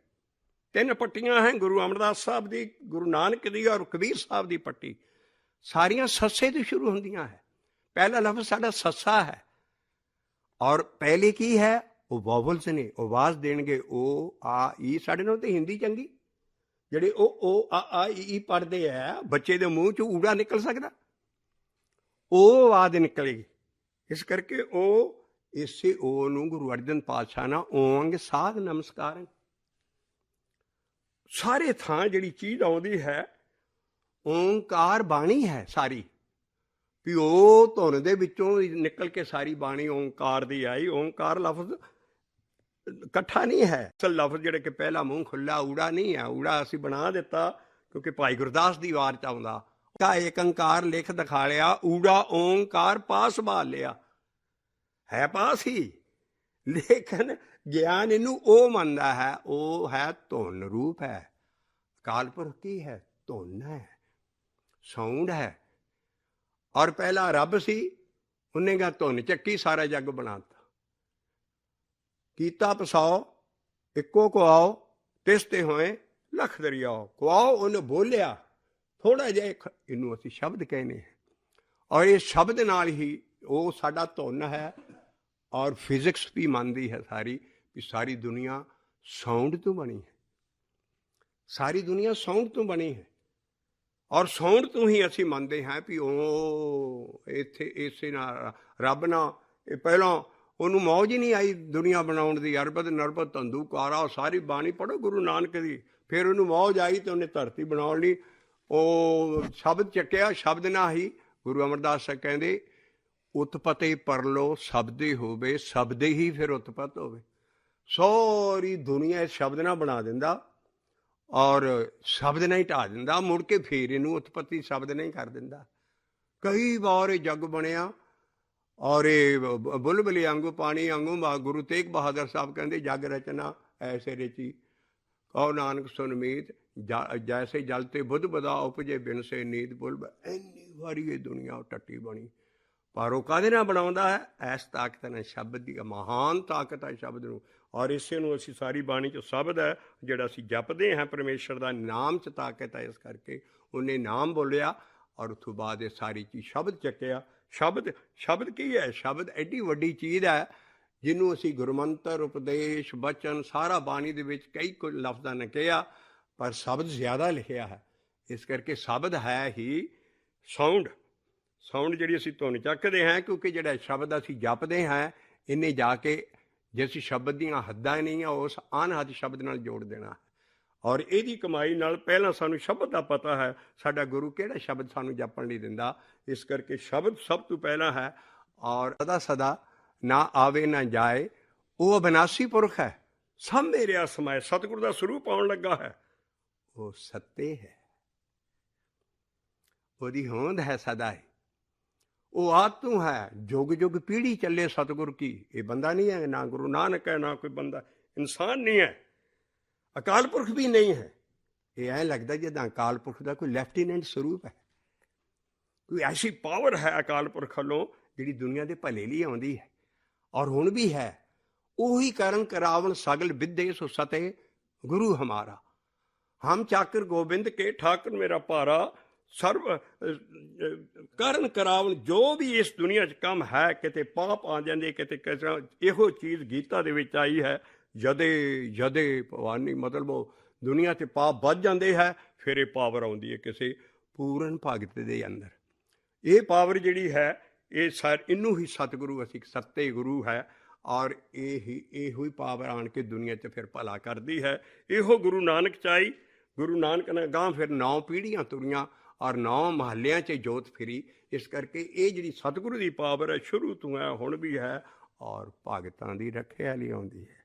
Speaker 1: 3 ਪੱਟੀਆਂ ਹੈ, ਗੁਰੂ ਅਮਰਦਾਸ ਸਾਹਿਬ ਦੀ, ਗੁਰੂ ਨਾਨਕ ਦੀ ਔਰ ਕਬੀਰ ਸਾਹਿਬ ਦੀ ਪੱਟੀ, ਸਾਰੀਆਂ ਸੱਸੇ ਤੋਂ ਸ਼ੁਰੂ ਹੁੰਦੀਆਂ ਹੈ। ਪਹਿਲਾ ਲਫ਼ਜ਼ ਸਾਡਾ ਸੱਸਾ ਹੈ। ਔਰ ਪਹਿਲੇ ਕੀ ਹੈ, ਉਹ ਵੋਵਲਸ ਨੇ, ਆਵਾਜ਼ ਦੇਣਗੇ। ਓ ਆ ਈ। ਸਾਡੇ ਨਾਲ ਤਾਂ ਹਿੰਦੀ ਚੰਗੀ, ਜਿਹੜੇ ਉਹ ਆ ਈ ਪੜ੍ਹਦੇ ਹੈ, ਬੱਚੇ ਦੇ ਮੂੰਹ 'ਚ ਊੜਾ ਨਿਕਲ ਸਕਦਾ, ਉਹ ਆਵਾਜ਼ ਨਿਕਲੇਗੀ। ਇਸ ਕਰਕੇ ਉਹ ਇਸੇ ਓ ਨੂੰ ਗੁਰੂ ਅਰਜਨ ਪਾਤਸ਼ਾਹ ਨਾਲ ਓਂਗ ਸਾਧ ਨਮਸਕਾਰ। ਸਾਰੇ ਥਾਂ ਜਿਹੜੀ ਚੀਜ਼ ਆਉਂਦੀ ਹੈ, ਓਂਕਾਰ ਬਾਣੀ ਹੈ ਸਾਰੀ, ਵੀ ਉਹ ਧੁਨ ਦੇ ਵਿੱਚੋਂ ਨਿਕਲ ਕੇ ਸਾਰੀ ਬਾਣੀ ਓਂਕਾਰ ਦੀ ਆਈ। ਓਂਕਾਰ ਲਫ਼ਜ਼ ਇਕੱਠਾ ਨਹੀਂ ਹੈ। ਅਸਲ ਲਫ਼ਜ਼ ਜਿਹੜੇ ਕਿ ਪਹਿਲਾ ਮੂੰਹ ਖੁੱਲ੍ਹਾ ਊੜਾ ਨਹੀਂ ਹੈ। ਊੜਾ ਅਸੀਂ ਬਣਾ ਦਿੱਤਾ ਕਿਉਂਕਿ ਭਾਈ ਗੁਰਦਾਸ ਦੀ ਵਾਰ 'ਚ ਆਉਂਦਾ, ਕਾ ਏਕ ਓਂਕਾਰ ਲਿਖ ਦਿਖਾ ਲਿਆ, ਊੜਾ ਓਂਕਾਰ ਪਾਸ ਬਹਾਲ ਲਿਆ। ਹੈ ਪਾਸ ਹੀ, ਲੇਕਿਨ ਗਿਆਨ ਇਹਨੂੰ ਉਹ ਮੰਨਦਾ ਹੈ, ਉਹ ਹੈ ਧੁਨ ਰੂਪ ਹੈ। ਅਕਾਲ ਪੁਰਖ ਕੀ ਹੈ? ਧੁਨ ਹੈ, ਸਾਊਂਡ ਹੈ। ਔਰ ਪਹਿਲਾਂ ਰੱਬ ਸੀ, ਉਹਨੇ ਗਾ ਧੁਨ ਚੱਕੀ, ਸਾਰਾ ਜੱਗ ਬਣਾਤਾ। ਕੀਤਾ ਪਸਾਓ ਇੱਕੋ ਕੁਆਓ, ਤਿਸ ਤੇ ਹੋਏ ਲੱਖ ਦਰਿਆਓ। ਕੁਆਓ ਉਹਨੇ ਬੋਲਿਆ ਥੋੜ੍ਹਾ ਜਿਹਾ, ਇਹਨੂੰ ਅਸੀਂ ਸ਼ਬਦ ਕਹਿੰਦੇ ਹਾਂ। ਔਰ ਇਹ ਸ਼ਬਦ ਨਾਲ ਹੀ ਉਹ ਸਾਡਾ ਧੁਨ ਹੈ। ਔਰ ਫਿਜ਼ਿਕਸ ਵੀ ਮੰਨਦੀ ਹੈ ਸਾਰੀ, ਵੀ ਸਾਰੀ ਦੁਨੀਆ ਸਾਊਂਡ ਤੋਂ ਬਣੀ ਹੈ। ਸਾਰੀ ਦੁਨੀਆ ਸਾਊਂਡ ਤੋਂ ਬਣੀ ਹੈ। ਔਰ ਸਾਊਂਡ ਤੋਂ ਹੀ ਅਸੀਂ ਮੰਨਦੇ ਹਾਂ ਵੀ ਉਹ ਇੱਥੇ ਇਸੇ ਨਾਲ ਰੱਬ ਨਾਲ, ਇਹ ਪਹਿਲਾਂ ਉਹਨੂੰ ਮੌਜ ਹੀ ਨਹੀਂ ਆਈ ਦੁਨੀਆ ਬਣਾਉਣ ਦੀ। ਅਰਬਦ ਨਰਬਦ ਤੰਦੂਕਾਰਾ, ਉਹ ਸਾਰੀ ਬਾਣੀ ਪੜ੍ਹੋ ਗੁਰੂ ਨਾਨਕ ਦੀ। ਫਿਰ ਉਹਨੂੰ ਮੌਜ ਆਈ ਤੇ ਉਹਨੇ ਧਰਤੀ ਬਣਾਉਣ ਲਈ ਉਹ ਸ਼ਬਦ ਚੱਕਿਆ। ਸ਼ਬਦ ਨਾਲ ਹੀ ਗੁਰੂ ਅਮਰਦਾਸ ਸਾਹਿਬ ਕਹਿੰਦੇ, ਉਤਪਤੇ ਪਰਲੋ ਸ਼ਬਦੇ ਹੋਵੇ, ਸ਼ਬਦੇ ਹੀ ਫਿਰ ਉਤਪਤ ਹੋਵੇ। ਸਾਰੀ ਦੁਨੀਆ ਇਸ ਸ਼ਬਦ ਨਾਲ ਬਣਾ ਦਿੰਦਾ ਔਰ ਸ਼ਬਦ ਨਾਲ ਹੀ ਢਾ ਦਿੰਦਾ। ਮੁੜ ਕੇ ਫਿਰ ਇਹਨੂੰ ਉਤਪਤੀ ਸ਼ਬਦ ਨਾਲ ਹੀ ਕਰ ਦਿੰਦਾ। ਕਈ ਵਾਰ ਇਹ ਜੱਗ ਬਣਿਆ ਔਰ ਇਹ ਬੁਲਬੁਲੀ ਆਂਗੂ ਪਾਣੀ ਆਂਗੂ। ਗੁਰੂ ਤੇਗ ਬਹਾਦਰ ਸਾਹਿਬ ਕਹਿੰਦੇ, ਜਗ ਰਚਨਾ ਐਸੇ ਰਚੀ ਕਹੋ ਨਾਨਕ ਸੁਨ ਮੀਤ, ਜੈਸੇ ਜਲ ਤੇ ਬੁੱਧ ਬਦਾ ਉਪਜੇ ਬਿਨ ਸੇ ਨੀਤ। ਬੁਲਬ ਇੰਨੀ ਵਾਰੀ ਇਹ ਦੁਨੀਆ ਟੱਟੀ ਬਣੀ, ਪਰ ਉਹ ਕਾਹਦੇ ਨਾਲ ਬਣਾਉਂਦਾ ਹੈ? ਐਸ ਤਾਕਤ ਨਾਲ, ਸ਼ਬਦ ਦੀ ਮਹਾਨ ਤਾਕਤ ਹੈ ਸ਼ਬਦ ਨੂੰ। ਔਰ ਇਸੇ ਨੂੰ ਅਸੀਂ ਸਾਰੀ ਬਾਣੀ 'ਚ ਸ਼ਬਦ ਹੈ ਜਿਹੜਾ ਅਸੀਂ ਜਪਦੇ ਹਾਂ, ਪਰਮੇਸ਼ਰ ਦਾ ਨਾਮ 'ਚ ਤਾਕਤ ਹੈ। ਇਸ ਕਰਕੇ ਉਹਨੇ ਨਾਮ ਬੋਲਿਆ ਔਰ ਉਸ ਤੋਂ ਬਾਅਦ ਇਹ ਸਾਰੀ ਚੀਜ਼ ਸ਼ਬਦ ਚੱਕਿਆ। ਸ਼ਬਦ ਕੀ ਹੈ? ਸ਼ਬਦ ਐਡੀ ਵੱਡੀ ਚੀਜ਼ ਹੈ ਜਿਹਨੂੰ ਅਸੀਂ ਗੁਰਮੰਤਰ, ਉਪਦੇਸ਼, ਬਚਨ, ਸਾਰਾ ਬਾਣੀ ਦੇ ਵਿੱਚ ਕਈ ਕੁਝ ਲਫ਼ਜ਼ਾਂ ਨੇ ਕਿਹਾ, ਪਰ ਸ਼ਬਦ ਜ਼ਿਆਦਾ ਲਿਖਿਆ ਹੈ। ਇਸ ਕਰਕੇ ਸ਼ਬਦ ਹੈ ਹੀ ਸਾਊਂਡ। ਸਾਊਂਡ ਜਿਹੜੀ ਅਸੀਂ ਧੁਨ ਚੱਕਦੇ ਹਾਂ, ਕਿਉਂਕਿ ਜਿਹੜਾ ਸ਼ਬਦ ਅਸੀਂ ਜਪਦੇ ਹਾਂ, ਇਹਨੇ ਜਾ ਕੇ ਜੇ ਅਸੀਂ ਸ਼ਬਦ ਦੀਆਂ ਹੱਦਾਂ ਨਹੀਂ ਆ, ਉਸ ਅਨਹਦ ਸ਼ਬਦ ਨਾਲ ਜੋੜ ਦੇਣਾ ਹੈ। ਔਰ ਇਹਦੀ ਕਮਾਈ ਨਾਲ ਪਹਿਲਾਂ ਸਾਨੂੰ ਸ਼ਬਦ ਦਾ ਪਤਾ ਹੈ, ਸਾਡਾ ਗੁਰੂ ਕਿਹੜਾ ਸ਼ਬਦ ਸਾਨੂੰ ਜਪਣ ਲਈ ਦਿੰਦਾ। ਇਸ ਕਰਕੇ ਸ਼ਬਦ ਸਭ ਤੋਂ ਪਹਿਲਾਂ ਹੈ। ਔਰ ਸਦਾ ਸਦਾ ਨਾ ਆਵੇ ਨਾ ਜਾਏ, ਉਹ ਅਬਿਨਾਸੀ ਪੁਰਖ ਹੈ, ਸਭ ਮੇਰੇ ਸਮਾਏ। ਸਤਿਗੁਰੂ ਦਾ ਸਰੂਪ ਆਉਣ ਲੱਗਾ ਹੈ, ਉਹ ਸੱਤੇ ਹੈ, ਉਹਦੀ ਹੋਂਦ ਹੈ ਸਦਾ ਹੀ। ਉਹ ਆਤੂ ਹੈ, ਜੁਗ ਜੁਗ ਪੀੜ੍ਹੀ ਚੱਲੇ ਸਤਿਗੁਰ ਕੀ। ਇਹ ਬੰਦਾ ਨਹੀਂ ਹੈ, ਨਾ ਗੁਰੂ ਨਾਨਕ ਹੈ, ਨਾ ਕੋਈ ਬੰਦਾ, ਇਨਸਾਨ ਨਹੀਂ ਹੈ, ਅਕਾਲ ਪੁਰਖ ਵੀ ਨਹੀਂ ਹੈ। ਇਹ ਐਂ ਲੱਗਦਾ ਜਿੱਦਾਂ ਅਕਾਲ ਪੁਰਖ ਦਾ ਕੋਈ ਲੈਫਟੀਨੈਂਟ ਸਰੂਪ ਹੈ, ਕੋਈ ਐਸੀ ਪਾਵਰ ਹੈ ਅਕਾਲ ਪੁਰਖ ਵੱਲੋਂ ਜਿਹੜੀ ਦੁਨੀਆ ਦੇ ਭਲੇ ਲਈ ਆਉਂਦੀ ਹੈ ਔਰ ਹੁਣ ਵੀ ਹੈ। ਉਹੀ ਕਰਨ ਕਰਾਵਣ ਸਗਲ ਵਿਦੇ ਸੋ ਸਤੇ ਗੁਰੂ ਹਮਾਰਾ। ਹਮ ਚਾਕਰ ਗੋਬਿੰਦ ਕੇ ਠਾਕਰ ਮੇਰਾ ਭਾਰਾ। ਸਰਵ ਕਰਨ ਕਰਾਵਣ, ਜੋ ਵੀ ਇਸ ਦੁਨੀਆ 'ਚ ਕੰਮ ਹੈ, ਕਿਤੇ ਪਾਪ ਆ ਜਾਂਦੇ, ਕਿਤੇ ਕਿਸੇ ਇਹੋ ਚੀਜ਼ ਗੀਤਾ ਦੇ ਵਿੱਚ ਆਈ ਹੈ, ਜਦੇ ਭਵਾਨੀ, ਮਤਲਬ ਉਹ ਦੁਨੀਆ 'ਚ ਪਾਪ ਵੱਧ ਜਾਂਦੇ ਹੈ, ਫਿਰ ਇਹ ਪਾਵਰ ਆਉਂਦੀ ਹੈ ਕਿਸੇ ਪੂਰਨ ਭਗਤ ਦੇ ਅੰਦਰ। ਇਹ ਪਾਵਰ ਜਿਹੜੀ ਹੈ, ਇਹ ਇਹਨੂੰ ਹੀ ਸਤਿਗੁਰੂ, ਅਸੀਂ ਸੱਤੇ ਗੁਰੂ ਹੈ। ਔਰ ਇਹੋ ਹੀ ਪਾਵਰ ਆਣ ਕੇ ਦੁਨੀਆ 'ਚ ਫਿਰ ਭਲਾ ਕਰਦੀ ਹੈ। ਇਹੋ ਗੁਰੂ ਨਾਨਕ ਚਾਈ। ਗੁਰੂ ਨਾਨਕ ਨੇ ਗਾਂ ਫਿਰ 9 ਪੀੜ੍ਹੀਆਂ ਤੁਰੀਆਂ ਔਰ 9 ਮਹੱਲਿਆਂ 'ਚ ਜੋਤ ਫਿਰੀ। ਇਸ ਕਰਕੇ ਇਹ ਜਿਹੜੀ ਸਤਿਗੁਰੂ ਦੀ ਪਾਵਰ ਹੈ ਸ਼ੁਰੂ ਤੋਂ ਹੈ, ਹੁਣ ਵੀ ਹੈ, ਔਰ ਭਗਤਾਂ ਦੀ ਰੱਖਿਆ ਲਈ ਆਉਂਦੀ ਹੈ।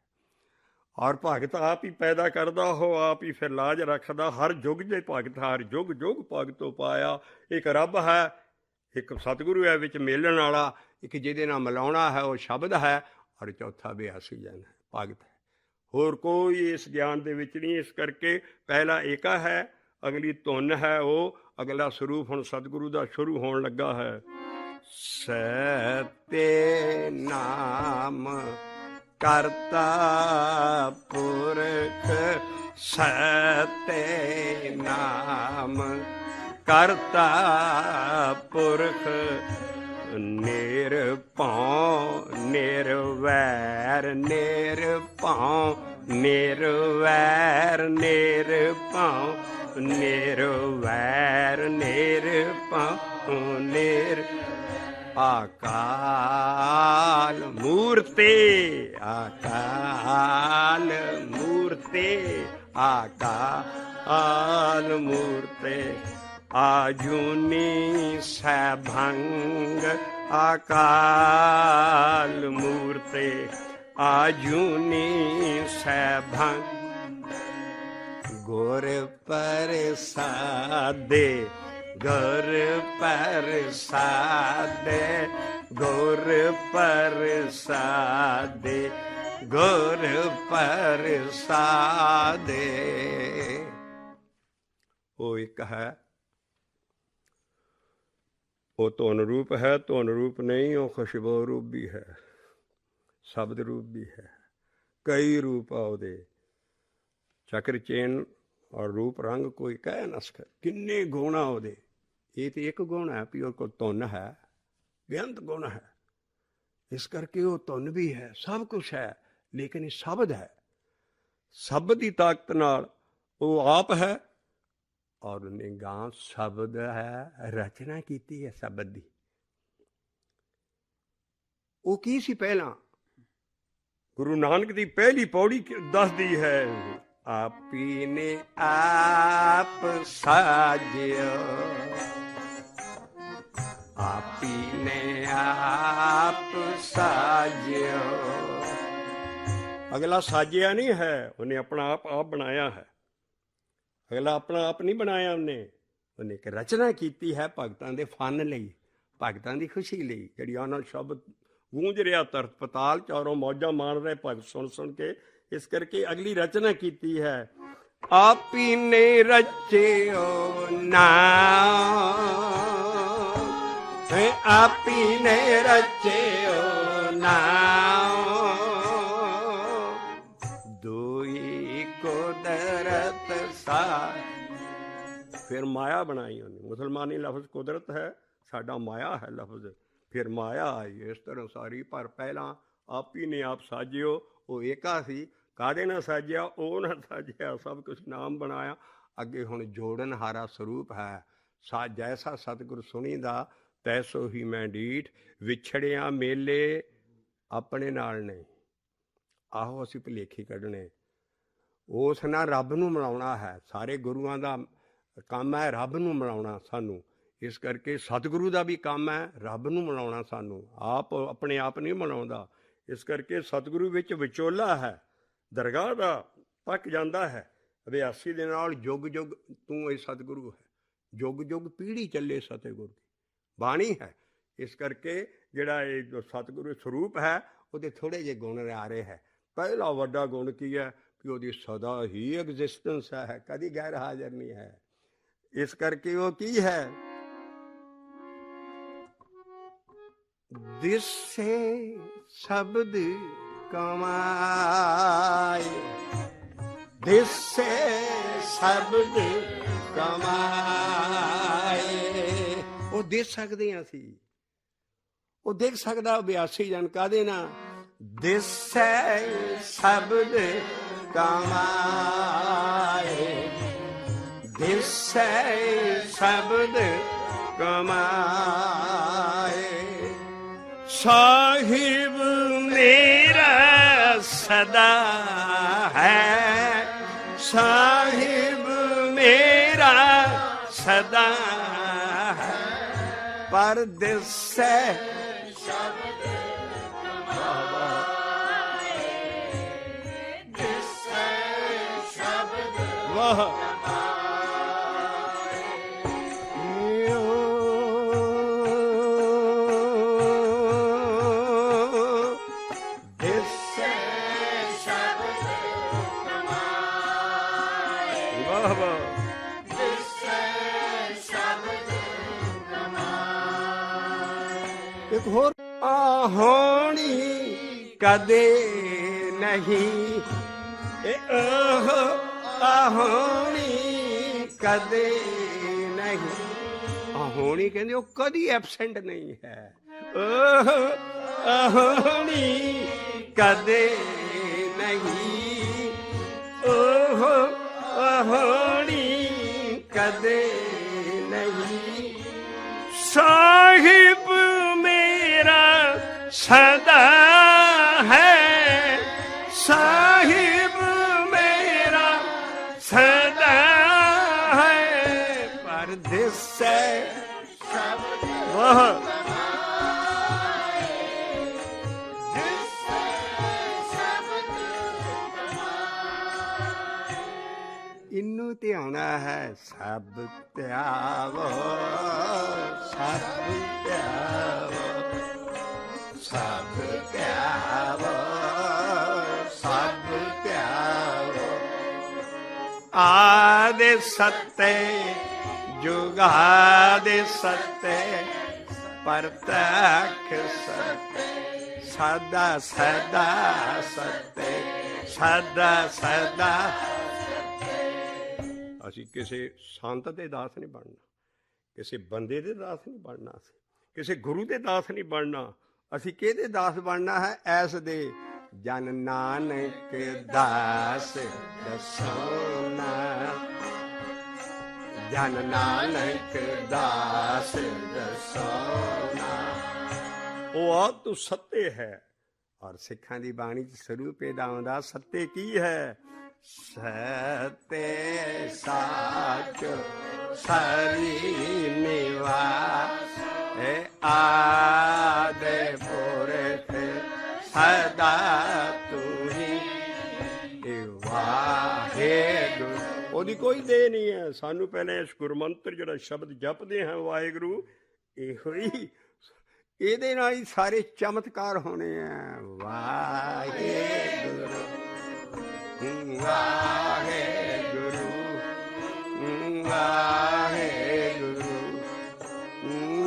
Speaker 1: ਔਰ ਭਗਤ ਆਪ ਹੀ ਪੈਦਾ ਕਰਦਾ, ਉਹ ਆਪ ਹੀ ਫਿਰ ਲਾਜ ਰੱਖਦਾ। ਹਰ ਯੁੱਗ ਦੇ ਭਗਤ, ਹਰ ਯੁੱਗ ਯੁੱਗ ਭਗਤੋਂ ਪਾਇਆ। ਇੱਕ ਰੱਬ ਹੈ, ਇੱਕ ਸਤਿਗੁਰੂ ਹੈ ਵਿੱਚ ਮਿਲਣ ਵਾਲਾ, ਇੱਕ ਜਿਹਦੇ ਨਾਲ ਮਿਲਾਉਣਾ ਹੈ ਉਹ ਸ਼ਬਦ ਹੈ, ਔਰ ਚੌਥਾ ਬਿਆਸੀ ਜਨ ਹੈ, ਭਗਤ ਹੈ। ਹੋਰ ਕੋਈ ਇਸ ਗਿਆਨ ਦੇ ਵਿੱਚ ਨਹੀਂ। ਇਸ ਕਰਕੇ ਪਹਿਲਾ ਏਕਾ ਹੈ, ਅਗਲੀ ਧੁਨ ਹੈ, ਉਹ ਅਗਲਾ ਸਰੂਪ ਹੁਣ ਸਤਿਗੁਰੂ ਦਾ ਸ਼ੁਰੂ ਹੋਣ ਲੱਗਾ ਹੈ। ਸਤੇ ਨਾਮ ਕਰਤਾ ਪੁਰਖ, ਸਤੇ ਨਾਮ ਕਰਤਾ ਪੁਰਖ, ਨਿਰਭਉ ਨਿਰਵੈਰ, ਨਿਰਭਉ ਨਿਰਵੈਰ, ਨਿਰਭਉ ਨਿਰਵੈਰ, ਨਿਰਭਉ ਨਿਰ ਆਕਾਲ ਮੂਰਤੇ, ਆਕਾਲ ਮੂਰਤੇ, ਆਕਾਲ ਮੂਰਤੇ, ਆਜੂਨੀ ਸੈਭੰਗ, ਆਕਾਲ ਮੂਰਤੇ, ਆਜੂਨੀ ਸੈਭੰਗ, ਗੁਰ ਪ੍ਰਸਾਦੇ, ਗੁਰ ਪ੍ਰਸਾਦੇ, ਗੁਰ ਪ੍ਰਸਾਦੇ, ਗੁਰ ਪ੍ਰਸਾਦੇ। ਉਹ ਇੱਕ ਹੈ, ਉਹ ਧੁਨ ਰੂਪ ਹੈ, ਧੁਨ ਰੂਪ ਨਹੀਂ, ਉਹ ਖੁਸ਼ਬੂ ਰੂਪ ਵੀ ਹੈ, ਸ਼ਬਦ ਰੂਪ ਵੀ ਹੈ। ਕਈ ਰੂਪ ਆ ਉਹਦੇ, ਚੱਕਰ ਚੇਨ ਔਰ ਰੂਪ ਰੰਗ ਕੋਈ ਕਹਿ ਨਾ ਸਕੇ। ਕਿੰਨੇ ਗੁਣ ਆ ਉਹਦੇ। ਇਹ ਤੇ ਇੱਕ ਗੁਣ ਹੈ ਵੀ ਉਹ ਕੋਲ ਧੁਨ ਹੈ, ਬੇਅੰਤ ਗੁਣ ਹੈ। ਇਸ ਕਰਕੇ ਉਹ ਧੁਨ ਵੀ ਹੈ, ਸਭ ਕੁਛ ਹੈ, ਲੇਕਿਨ ਇਹ ਸ਼ਬਦ ਹੈ। ਸ਼ਬਦ ਦੀ ਤਾਕਤ ਨਾਲ ਉਹ ਆਪ ਹੈ, ਔਰ ਉਹਨੇ ਗਾਂ ਸ਼ਬਦ ਹੈ, ਰਚਨਾ ਕੀਤੀ ਹੈ ਸ਼ਬਦ ਦੀ। ਉਹ ਕੀ ਸੀ ਪਹਿਲਾਂ? ਗੁਰੂ ਨਾਨਕ ਦੀ ਪਹਿਲੀ ਪੌੜੀ ਦੱਸਦੀ ਹੈ, ਆਪੀ ਨੇ ਆਪ ਸਾਜਿਓ, ਆਪੀ ਨੇ ਆਪ ਸਾਜਿਓ। ਅਗਲਾ ਸਾਜਿਆ ਨਹੀਂ ਹੈ, ਉਹਨੇ ਆਪਣਾ ਆਪ ਬਣਾਇਆ ਹੈ। ਅਗਲਾ ਆਪਣਾ ਆਪ ਨਹੀਂ ਬਣਾਇਆ ਉਹਨੇ ਇੱਕ ਰਚਨਾ ਕੀਤੀ ਹੈ ਭਗਤਾਂ ਦੇ ਫਨ ਲਈ, ਭਗਤਾਂ ਦੀ ਖੁਸ਼ੀ ਲਈ। ਜਿਹੜੀ ਉਹਨਾਂ ਸ਼ਬਦ ਗੂੰਜ ਰਿਹਾ ਧਰਤ ਪਤਾਲ, ਚਾਰੋਂ ਮੌਜਾਂ ਮਾਣ ਰਹੇ ਭਗਤ ਸੁਣ ਸੁਣ ਕੇ। ਇਸ ਕਰਕੇ ਅਗਲੀ ਰਚਨਾ ਕੀਤੀ ਹੈ, ਆਪੀ ਨੇ ਰਚਿਓ ਨਾਮ, ਆਪੀ ਨੇ ਰਚਿਓ ਨਾਮ, ਦੋਈ ਕੁਦਰਤ ਸਾ। ਫਿਰ ਮਾਇਆ ਬਣਾਈ ਉਹਨੇ। ਮੁਸਲਮਾਨੀ ਲਫ਼ਜ਼ ਕੁਦਰਤ ਹੈ, ਸਾਡਾ ਮਾਇਆ ਹੈ ਲਫ਼ਜ਼। ਫਿਰ ਮਾਇਆ ਆਈ ਇਸ ਤਰ੍ਹਾਂ ਸਾਰੀ। ਪਰ ਪਹਿਲਾਂ ਆਪੀ ਨੇ ਆਪ ਸਾਜਿਓ, ਉਹ ਏਕਾ ਸੀ। ਕਾਹਦੇ ਨਾਲ ਸਾਜਿਆ? ਉਹ ਨਾ ਸਾਜਿਆ, ਸਭ ਕੁਛ ਨਾਮ ਬਣਾਇਆ। ਅੱਗੇ ਹੁਣ ਜੋੜਨ ਹਾਰਾ ਸਰੂਪ ਹੈ। ਜੈਸਾ ਸਤਿਗੁਰ ਸੁਣੀਦਾ ਤੈਸੋ ਹੀ ਮੈਂ ਡੀਠ, ਵਿਛੜਿਆ ਮੇਲੇ ਆਪਣੇ ਨਾਲ ਨਹੀਂ। ਆਹੋ ਅਸੀਂ ਭੁਲੇਖੇ ਕੱਢਣੇ। ਉਸ ਨਾਲ ਰੱਬ ਨੂੰ ਮਿਲਾਉਣਾ ਹੈ। ਸਾਰੇ ਗੁਰੂਆਂ ਦਾ ਕੰਮ ਹੈ ਰੱਬ ਨੂੰ ਮਿਲਾਉਣਾ ਸਾਨੂੰ। ਇਸ ਕਰਕੇ ਸਤਿਗੁਰੂ ਦਾ ਵੀ ਕੰਮ ਹੈ ਰੱਬ ਨੂੰ ਮਿਲਾਉਣਾ ਸਾਨੂੰ। ਆਪ ਆਪਣੇ ਆਪ ਨਹੀਂ ਮਿਲਾਉਂਦਾ। ਇਸ ਕਰਕੇ ਸਤਿਗੁਰੂ ਵਿੱਚ ਵਿਚੋਲਾ ਹੈ, ਦਰਗਾਹ ਦਾ ਤੱਕ ਜਾਂਦਾ ਹੈ। ਅਭਿਆਸੀ ਦੇ ਨਾਲ ਜੁਗ ਜੁਗ ਤੂੰ ਇਹ ਸਤਿਗੁਰੂ ਹੈ। ਜੁਗ ਜੁਗ ਪੀੜ੍ਹੀ ਚੱਲੇ ਸਤਿਗੁਰੂ ਦੀ ਬਾਣੀ ਹੈ। ਇਸ ਕਰਕੇ ਜਿਹੜਾ ਇਹ ਜੋ ਸਤਿਗੁਰੂ ਸਰੂਪ ਹੈ ਉਹਦੇ ਥੋੜ੍ਹੇ ਜਿਹੇ ਗੁਣ ਰਿਆਰੇ ਹੈ। ਪਹਿਲਾ ਵੱਡਾ ਗੁਣ ਕੀ ਹੈ ਕਿ ਉਹਦੀ ਸਦਾ ਹੀ ਐਗਜ਼ਿਸਟੈਂਸ ਹੈ, ਕਦੀ ਗੈਰ ਹਾਜ਼ਰ ਨਹੀਂ ਹੈ। ਇਸ ਕਰਕੇ ਉਹ ਕੀ ਹੈ? ਦਿਸੇ ਸ਼ਬਦ ਕਮਾਏ, ਦਿਸੇ ਸ਼ਬਦ ਕਮਾਏ। ਉਹ ਦੇਖ ਸਕਦੇ ਹਾਂ ਅਸੀਂ, ਉਹ ਦੇਖ ਸਕਦਾ ਅਭਿਆਸੀ ਜਨ। ਕਾਹਦੇ ਨਾਲ? ਦਿਸੇ ਸ਼ਬਦ ਕਮਾਏ, ਦਿਸੇ ਸ਼ਬਦ ਕਮਾਏ। ਸਾਹਿਬ ਮੇਰਾ सदा है, साहिब मेरा सदा है, परदेस से वाह एक होर आहोनी कदे नहीं, आहोनी कदे नहीं, आहोनी कहते वो कदी एबसेंट नहीं है, आहोनी कदे नहीं, आहोनी कदे नहीं, साहिब मेरा सदा है, साहिब मेरा सदा है, परदेस से वाह इनू ध्याना है, सब त्यावो, सब त्यावो, सब त्यावो, सब त्यावो, आदे सत्ते जुगादे सत्ते, परतख सत्ते, सदा सदा सत्ते, सदा सदा। ਅਸੀਂ ਕਿਸੇ ਸੰਤ ਦੇ ਦਾਸ ਨਹੀਂ ਬਣਨਾ, ਕਿਸੇ ਬੰਦੇ ਦੇ ਦਾਸ ਨਹੀਂ ਬਣਨਾ, ਅਸੀਂ ਕਿਸੇ ਗੁਰੂ ਦੇ ਦਾਸ ਨਹੀਂ ਬਣਨਾ, ਅਸੀਂ ਕਿਹਦੇ ਦਾਸ ਬਣਨਾ ਹੈ? ਐਸ ਦੇ ਜਨ ਨਾਨਕ ਦਾਸ ਦਸੋਨਾ, ਜਨ ਨਾਨਕ ਦਾਸ ਦਸੋਨਾ। ਉਹ ਆ ਤੂੰ ਸੱਤੇ ਹੈ, ਔਰ ਸਿੱਖਾਂ ਦੀ ਬਾਣੀ 'ਚ ਸਰੂਪ ਇਹਦਾ ਆਉਂਦਾ, ਸੱਤੇ ਕੀ ਹੈ? सते साच सरी निवास, आदे पुरख सदा तू ही वाहेगुरु। ਉਹਦੀ ਕੋਈ ਦੇ ਨਹੀਂ ਹੈ ਸਾਨੂੰ, ਪਹਿਲੇ ਇਸ ਗੁਰਮੰਤਰ ਜਿਹੜਾ ਸ਼ਬਦ ਜਪਦੇ ਹਾਂ ਵਾਹਿਗੁਰੂ, ਇਹੋ ਹੀ ਇਹਦੇ ਨਾਲ ਹੀ ਸਾਰੇ ਚਮਤਕਾਰ ਹੋਣੇ ਆ। ਵਾਹਿਗੁਰੂ ਵਾਹਿਗੁਰੂ ਵਾਹਿਗੁਰੂ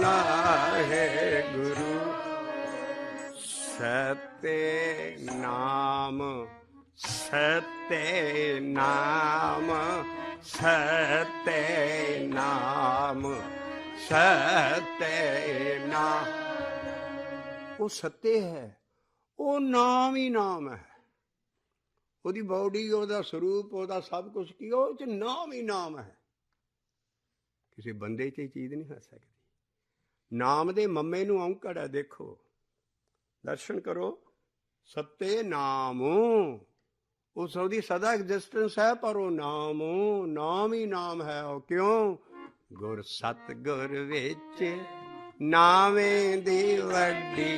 Speaker 1: ਵਾਹਿਗੁਰੂ। ਸਤਿਨਾਮ ਸਤਿਨਾਮ ਸਤਿਨਾਮ ਸਤਿਨਾਮ। ਉਹ ਸੱਤੇ ਹੈ, ਉਹ ਨਾਮ ਹੀ ਨਾਮ ਹੈ, ਉਹਦੀ ਬਾਡੀ, ਉਹਦਾ ਸਰੂਪ, ਉਹਦਾ ਸਭ ਕੁਛ ਕੀ, ਉਹ 'ਚ ਨਾਮ ਹੀ ਨਾਮ ਹੈ। ਕਿਸੇ ਬੰਦੇ 'ਚ ਇਹ ਚੀਜ਼ ਨਹੀਂ ਹੋ ਸਕਦੀ। ਨਾਮ ਦੇ ਮੰਮੇ ਨੂੰ ਔਂਕੜ ਹੈ, ਦੇਖੋ ਦਰਸ਼ਨ ਕਰੋ, ਸੱਤੇ ਨਾਮ, ਉਸ ਉਹਦੀ ਸਦਾ ਐਗਜ਼ਿਸਟੈਂਸ ਹੈ, ਪਰ ਉਹ ਨਾਮ ਹੀ ਨਾਮ ਹੈ। ਉਹ ਕਿਉਂ? ਗੁਰ ਸਤਿਗੁਰ ਵਿੱਚ ਨਾਵੇਂ ਦੀ ਵੱਡੀ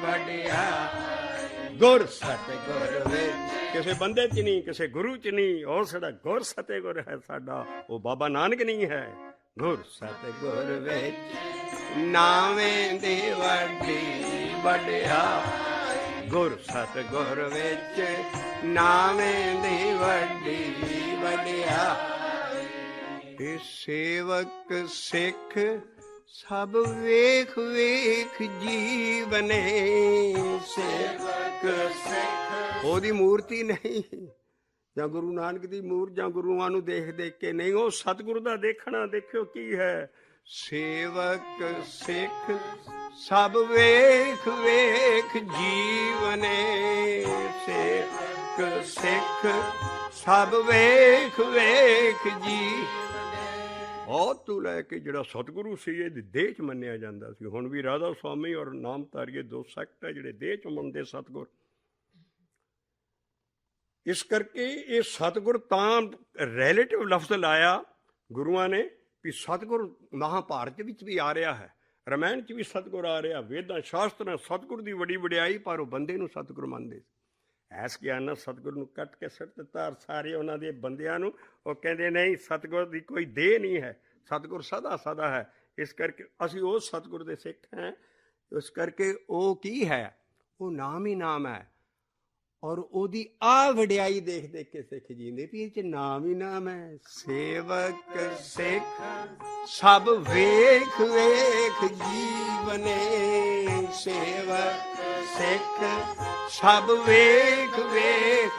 Speaker 1: ਵਡਿਆਈ, ਗੁਰ ਸਤਿਗੁਰ ਵਿੱਚ, ਕਿਸੇ ਬੰਦੇ 'ਚ ਨਹੀਂ, ਕਿਸੇ ਗੁਰੂ 'ਚ ਨਹੀਂ। ਉਹ ਸਾਡਾ ਗੁਰ ਸਤਿਗੁਰ ਹੈ, ਸਾਡਾ ਉਹ ਬਾਬਾ ਨਾਨਕ ਨਹੀਂ ਹੈ। ਗੁਰ ਸਤਿਗੁਰ ਵਿੱਚ ਨਾਵੇਂ ਦੀ ਵੱਡੀ ਵਡਿਆਈ, ਗੁਰ ਸਤਿਗੁਰ ਵਿੱਚ ਨਾਵੇਂ ਦੀ ਵੱਡੀ ਵਡਿਆਈ। ਇਹ ਸੇਵਕ ਸਿੱਖ ਸਭ ਵੇਖ ਵੇਖ ਜੀਵਨੇ, ਸੇਵਕ ਸਿੱਖ ਉਹਦੀ ਮੂਰਤੀ ਨਹੀਂ, ਜਾਂ ਗੁਰੂ ਨਾਨਕ ਦੀ ਮੂਰਤ, ਜਾਂ ਗੁਰੂਆਂ ਨੂੰ ਦੇਖ ਦੇਖ ਕੇ ਨਹੀਂ, ਉਹ ਸਤਿਗੁਰੂ ਦਾ ਦੇਖਣਾ। ਦੇਖਿਓ ਕੀ ਹੈ, ਸੇਵਕ ਸਿੱਖ ਸਭ ਵੇਖ ਵੇਖ ਜੀਵਨੇ, ਸੇਵਕ ਸਿੱਖ ਸਭ ਵੇਖ ਵੇਖ ਜੀ। ਉਹ ਤੋਂ ਲੈ ਕੇ ਜਿਹੜਾ ਸਤਿਗੁਰੂ ਸੀ, ਇਹਦੀ ਦੇਹ 'ਚ ਮੰਨਿਆ ਜਾਂਦਾ ਸੀ। ਹੁਣ ਵੀ ਰਾਧਾ ਸੁਆਮੀ ਔਰ ਨਾਮਧਾਰੀਏ ਦੋ ਸੈਕਟ ਹੈ ਜਿਹੜੇ ਦੇਹ 'ਚ ਮੰਨਦੇ ਸਤਿਗੁਰ। ਇਸ ਕਰਕੇ ਇਹ ਸਤਿਗੁਰ ਤਾਂ ਰਿਲੇਟਿਵ ਲਫ਼ਜ਼ ਲਾਇਆ ਗੁਰੂਆਂ ਨੇ ਵੀ ਸਤਿਗੁਰ ਮਹਾਭਾਰਤ ਵਿੱਚ ਵੀ ਆ ਰਿਹਾ ਹੈ, ਰਮਾਇਣ 'ਚ ਵੀ ਸਤਿਗੁਰ ਆ ਰਿਹਾ, ਵੇਦਾਂ ਸ਼ਾਸਤਰਾਂ ਸਤਿਗੁਰ ਦੀ ਬੜੀ ਵਡਿਆਈ, ਪਰ ਉਹ ਬੰਦੇ ਨੂੰ ਸਤਿਗੁਰ ਮੰਨਦੇ। ਐਸ ਗਿਆਨ ਨਾਲ ਸਤਿਗੁਰ ਨੂੰ ਕੱਟ ਕੇ ਸੁੱਟ ਦਿੱਤਾ। ਸਾਰੇ ਉਹਨਾਂ ਦੇ ਬੰਦਿਆਂ ਨੂੰ ਉਹ ਕਹਿੰਦੇ ਨਹੀਂ, ਸਤਿਗੁਰ ਦੀ ਕੋਈ ਦੇਹ ਨਹੀਂ ਹੈ, ਸਤਿਗੁਰ ਸਦਾ ਸਦਾ ਹੈ। ਇਸ ਕਰਕੇ ਅਸੀਂ ਉਹ ਸਤਿਗੁਰ ਦੇ ਸਿੱਖ ਹਾਂ। ਇਸ ਕਰਕੇ ਉਹ ਕੀ ਹੈ, ਉਹ ਨਾਮ ਹੀ ਨਾਮ ਹੈ। ਔਰ ਉਹਦੀ ਆ ਵਡਿਆਈ ਦੇਖ ਦੇਖ ਕੇ ਸਿੱਖ ਜੀਂਦੇ ਵੀ ਇਹ 'ਚ ਨਾਮ ਹੀ ਨਾਮ ਹੈ। ਸੇਵਕ ਸਿੱਖ ਸਭ ਵੇਖ ਵੇਖ ਜੀਵਨੇ, ਸੇਵਕ ਸਿੱਖ ਸਭ ਵੇਖ ਵੇਖ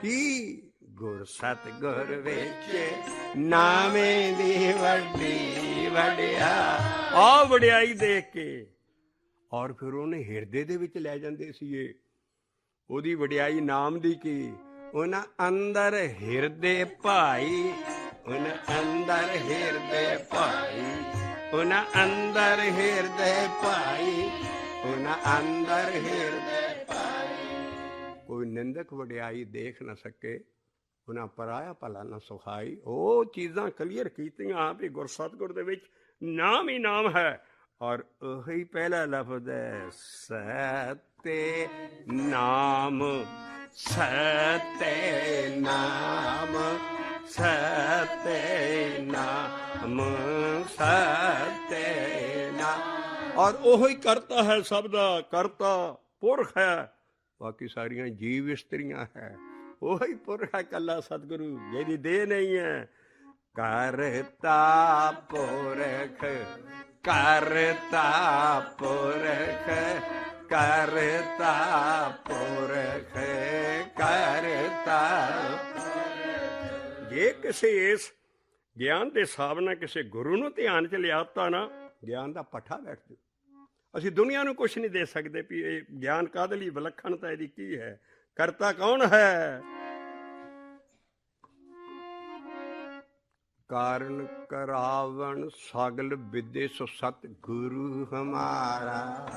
Speaker 1: ਕੀ ਗੁਰ ਸਤਿਗੁਰ ਵਿੱਚ ਨਾਮੇ ਦੀ ਵੱਡੀ ਵਡਿਆ, ਆ ਵਡਿਆਈ ਦੇਖ ਕੇ। ਔਰ ਫਿਰ ਉਹਨੇ ਹਿਰਦੇ ਦੇ ਵਿੱਚ ਲੈ ਜਾਂਦੇ ਸੀ ਇਹ ਉਹਦੀ ਵਡਿਆਈ ਨਾਮ ਦੀ ਕੀ। ਉਹਨਾਂ ਅੰਦਰ ਹਿਰਦੇ ਭਾਈ, ਉਹਨਾਂ ਅੰਦਰ ਹਿਰਦੇ ਭਾਈ, ਉਹਨਾਂ ਅੰਦਰ ਹਿਰਦੇ ਭਾਈ, ਉਹਨਾਂ ਅੰਦਰ ਹਿਰਦੇ ਭਾਈ। ਕੋਈ ਨਿੰਦਕ ਵਡਿਆਈ ਦੇਖ ਨਾ ਸਕੇ, ਉਹਨਾਂ ਪਰਾਇਆ ਭਲਾ ਨਾ ਸੁਖਾਈ। ਉਹ ਚੀਜ਼ਾਂ ਕਲੀਅਰ ਕੀਤੀਆਂ ਵੀ ਗੁਰਸਤਿਗੁਰ ਦੇ ਵਿੱਚ ਨਾਮ ਹੀ ਨਾਮ ਹੈ। ਔਰ ਉਹੀ ਪਹਿਲਾ ਲਫ਼ਜ਼ ਹੈ, ਸਤੇ ਨਾਮ, ਸਤੇ ਨਾਮ, ਸਤੇ ਨਾਮ, ਸਤੇ ਨਾਮ। ਔਰ ਉਹੀ ਕਰਤਾ ਹੈ, ਸਭ ਦਾ ਕਰਤਾ ਪੁਰਖ ਹੈ, ਬਾਕੀ ਸਾਰੀਆਂ ਜੀਵ ਇਸਤਰੀਆਂ ਹੈ। ਉਹੀ ਪੁਰਖ ਹੈ ਇਕੱਲਾ ਸਤਿਗੁਰੂ, ਜਿਹਦੀ ਦੇਹ ਨਹੀਂ ਹੈ। ਕਰਤਾ ਪੁਰਖ, ਕਰਤਾ ਪੁਰਖ, ਕਰਤਾ ਪੁਰਖ, ਕਰਤਾ। ਜੇ ਕਿਸੇ ਇਸ ਗਿਆਨ ਦੇ ਹਿਸਾਬ ਨਾਲ ਕਿਸੇ ਗੁਰੂ ਨੂੰ ਧਿਆਨ 'ਚ ਲਿਆਤਾ ਨਾ, ਗਿਆਨ ਦਾ ਪੱਠਾ ਬੈਠ ਜੂ। ਅਸੀਂ ਦੁਨੀਆ ਨੂੰ ਕੁਛ ਨਹੀਂ ਦੇ ਸਕਦੇ ਵੀ ਇਹ ਗਿਆਨ ਕਾਹਦੇ ਲਈ, ਵਿਲੱਖਣਤਾ ਇਹਦੀ ਕੀ ਹੈ, ਕਰਤਾ ਕੌਣ ਹੈ। ਕਾਰਨ ਕਰਾਵਣ ਸਗਲ ਵਿਦੇ ਸੋ ਸਤ ਗੁਰੂ ਹਮਾਰਾ,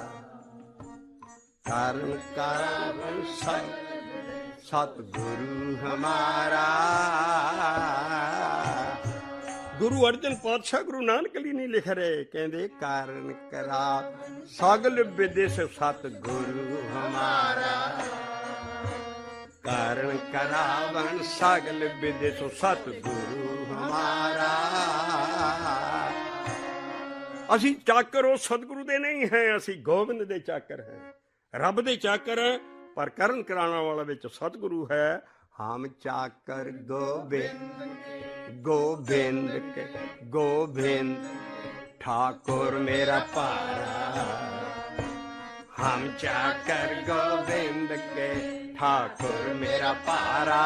Speaker 1: ਕਾਰਨ ਕਰਾਵਣ ਸਤ ਗੁਰੂ ਹਮਾਰਾ। ਗੁਰੂ ਅਰਜਨ ਪਾਤਸ਼ਾਹ ਗੁਰੂ ਨਾਨਕ ਲਈ ਨਹੀਂ ਲਿਖ ਰਹੇ, ਕਹਿੰਦੇ ਕਾਰਨ ਕਰਾ ਸਗਲ ਵਿਦੇ ਸੋ ਸਤ ਗੁਰੂ ਹਮਾਰਾ, ਕਾਰਨ ਕਰਾਵਣ ਸਗਲ ਵਿਦੇ ਸੋ ਸਤ ਗੁਰੂ ਹਮਾਰਾ। ਅਸੀਂ ਚਾਕਰ ਉਹ ਸਤਿਗੁਰੂ ਦੇ ਨਹੀਂ ਹੈ, ਅਸੀਂ ਗੋਬਿੰਦ ਦੇ ਚਾਕਰ ਹੈ, ਰੱਬ ਦੇ ਚਾਕਰ ਹੈ, ਪਰ ਕਰਨ ਕਰਾਉਣ ਵਾਲਾ ਵਿੱਚ ਸਤਿਗੁਰੂ ਹੈ। ਹਮ ਚਾਕਰ ਗੋਬਿੰਦ, ਗੋਬਿੰਦ ਕੇ ਗੋਬਿੰਦ ठाकुर मेरा पारा, हम चाकर गोविंद के ठाकुर मेरा पारा।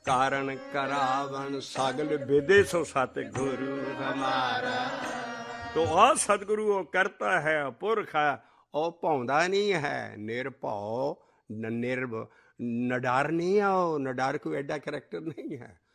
Speaker 1: कारण करावन सगल विदे सो सतगुरु हमारा। तो आ सतगुरु वो करता है, पुरख है, वो भौंदा नहीं है, निर्भव नडार नहीं है, वो नडार कोई एडा करैक्टर नहीं है,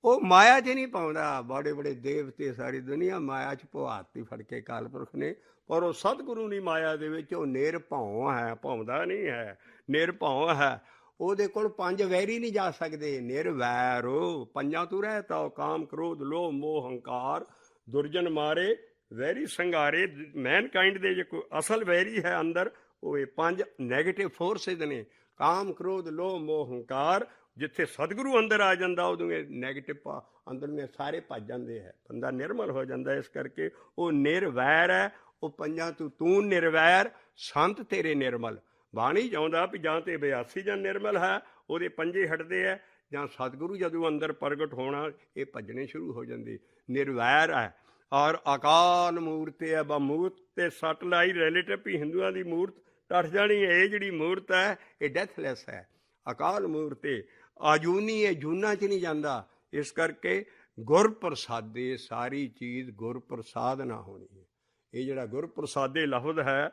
Speaker 1: वो माया च नहीं पाਉਂਦਾ। बड़े बड़े देवते सारी दुनिया माया च पवाती फड़ के काल पुरख ने, पर वो सतगुरु नहीं माया दे विच, वो निरभौ है, भौंदा नहीं है, निरभौ है। ਉਹਦੇ ਕੋਲ ਪੰਜ ਵੈਰੀ ਨਹੀਂ ਜਾ ਸਕਦੇ, ਨਿਰਵੈਰ ਪੰਜਾਂ ਤੋਂ ਰਹਿਤਾ, ਕਾਮ ਕ੍ਰੋਧ ਲੋਭ ਮੋਹ ਹੰਕਾਰ ਦੁਰਜਨ ਮਾਰੇ ਵੈਰੀ ਸੰਘਾਰੇ। ਮੈਨਕਾਈਂਡ ਦੇ ਜੇ ਕੋਈ ਅਸਲ ਵੈਰੀ ਹੈ ਅੰਦਰ, ਉਹ ਇਹ ਪੰਜ ਨੈਗੇਟਿਵ ਫੋਰਸਿਸ ਨੇ, ਕਾਮ ਕ੍ਰੋਧ ਲੋਭ ਮੋਹ ਹੰਕਾਰ। ਜਿੱਥੇ ਸਤਿਗੁਰੂ ਅੰਦਰ ਆ ਜਾਂਦਾ, ਉਦੋਂ ਇਹ ਨੈਗੇਟਿਵ ਅੰਦਰ ਨੇ ਸਾਰੇ ਭੱਜ ਜਾਂਦੇ ਹੈ, ਬੰਦਾ ਨਿਰਮਲ ਹੋ ਜਾਂਦਾ। ਇਸ ਕਰਕੇ ਉਹ ਨਿਰਵੈਰ ਹੈ, ਉਹ ਪੰਜਾਂ ਤੋਂ ਤੂੰ ਨਿਰਵੈਰ, ਸੰਤ ਤੇਰੇ ਨਿਰਮਲ। ਬਾਣੀ ਚਾਹੁੰਦਾ ਵੀ ਜਾਂ ਤੇ ਬਿਆਸੀ ਜਾਂ ਨਿਰਮਲ ਹੈ, ਉਹਦੇ ਪੰਜੇ ਹਟਦੇ ਹੈ, ਜਾਂ ਸਤਿਗੁਰੂ ਜਦੋਂ ਅੰਦਰ ਪ੍ਰਗਟ ਹੋਣਾ, ਇਹ ਭੱਜਣੇ ਸ਼ੁਰੂ ਹੋ ਜਾਂਦੇ। ਨਿਰਵੈਰ ਹੈ। ਔਰ ਅਕਾਲ ਮੂਰਤ ਹੈ, ਮੂਰਤ ਤੇ ਸੱਟ ਲਾਈ ਰਿਲੇਟਿਵ ਵੀ ਹਿੰਦੂਆਂ ਦੀ ਮੂਰਤ ਟੱਟ ਜਾਣੀ ਹੈ। ਇਹ ਜਿਹੜੀ ਮੂਰਤ ਹੈ ਇਹ ਡੈਥਲੈਸ ਹੈ, ਅਕਾਲ ਮੂਰਤ ਹੈ, ਆਜੂਨੀ ਹੈ, ਜੂਨਾ 'ਚ ਨਹੀਂ ਜਾਂਦਾ। ਇਸ ਕਰਕੇ ਗੁਰ ਪ੍ਰਸਾਦੇ ਸਾਰੀ ਚੀਜ਼ ਗੁਰ ਪ੍ਰਸਾਦ ਨਾ ਹੋਣੀ ਹੈ। ਇਹ ਜਿਹੜਾ ਗੁਰ ਪ੍ਰਸਾਦੇ ਲਫ਼ਜ਼ ਹੈ,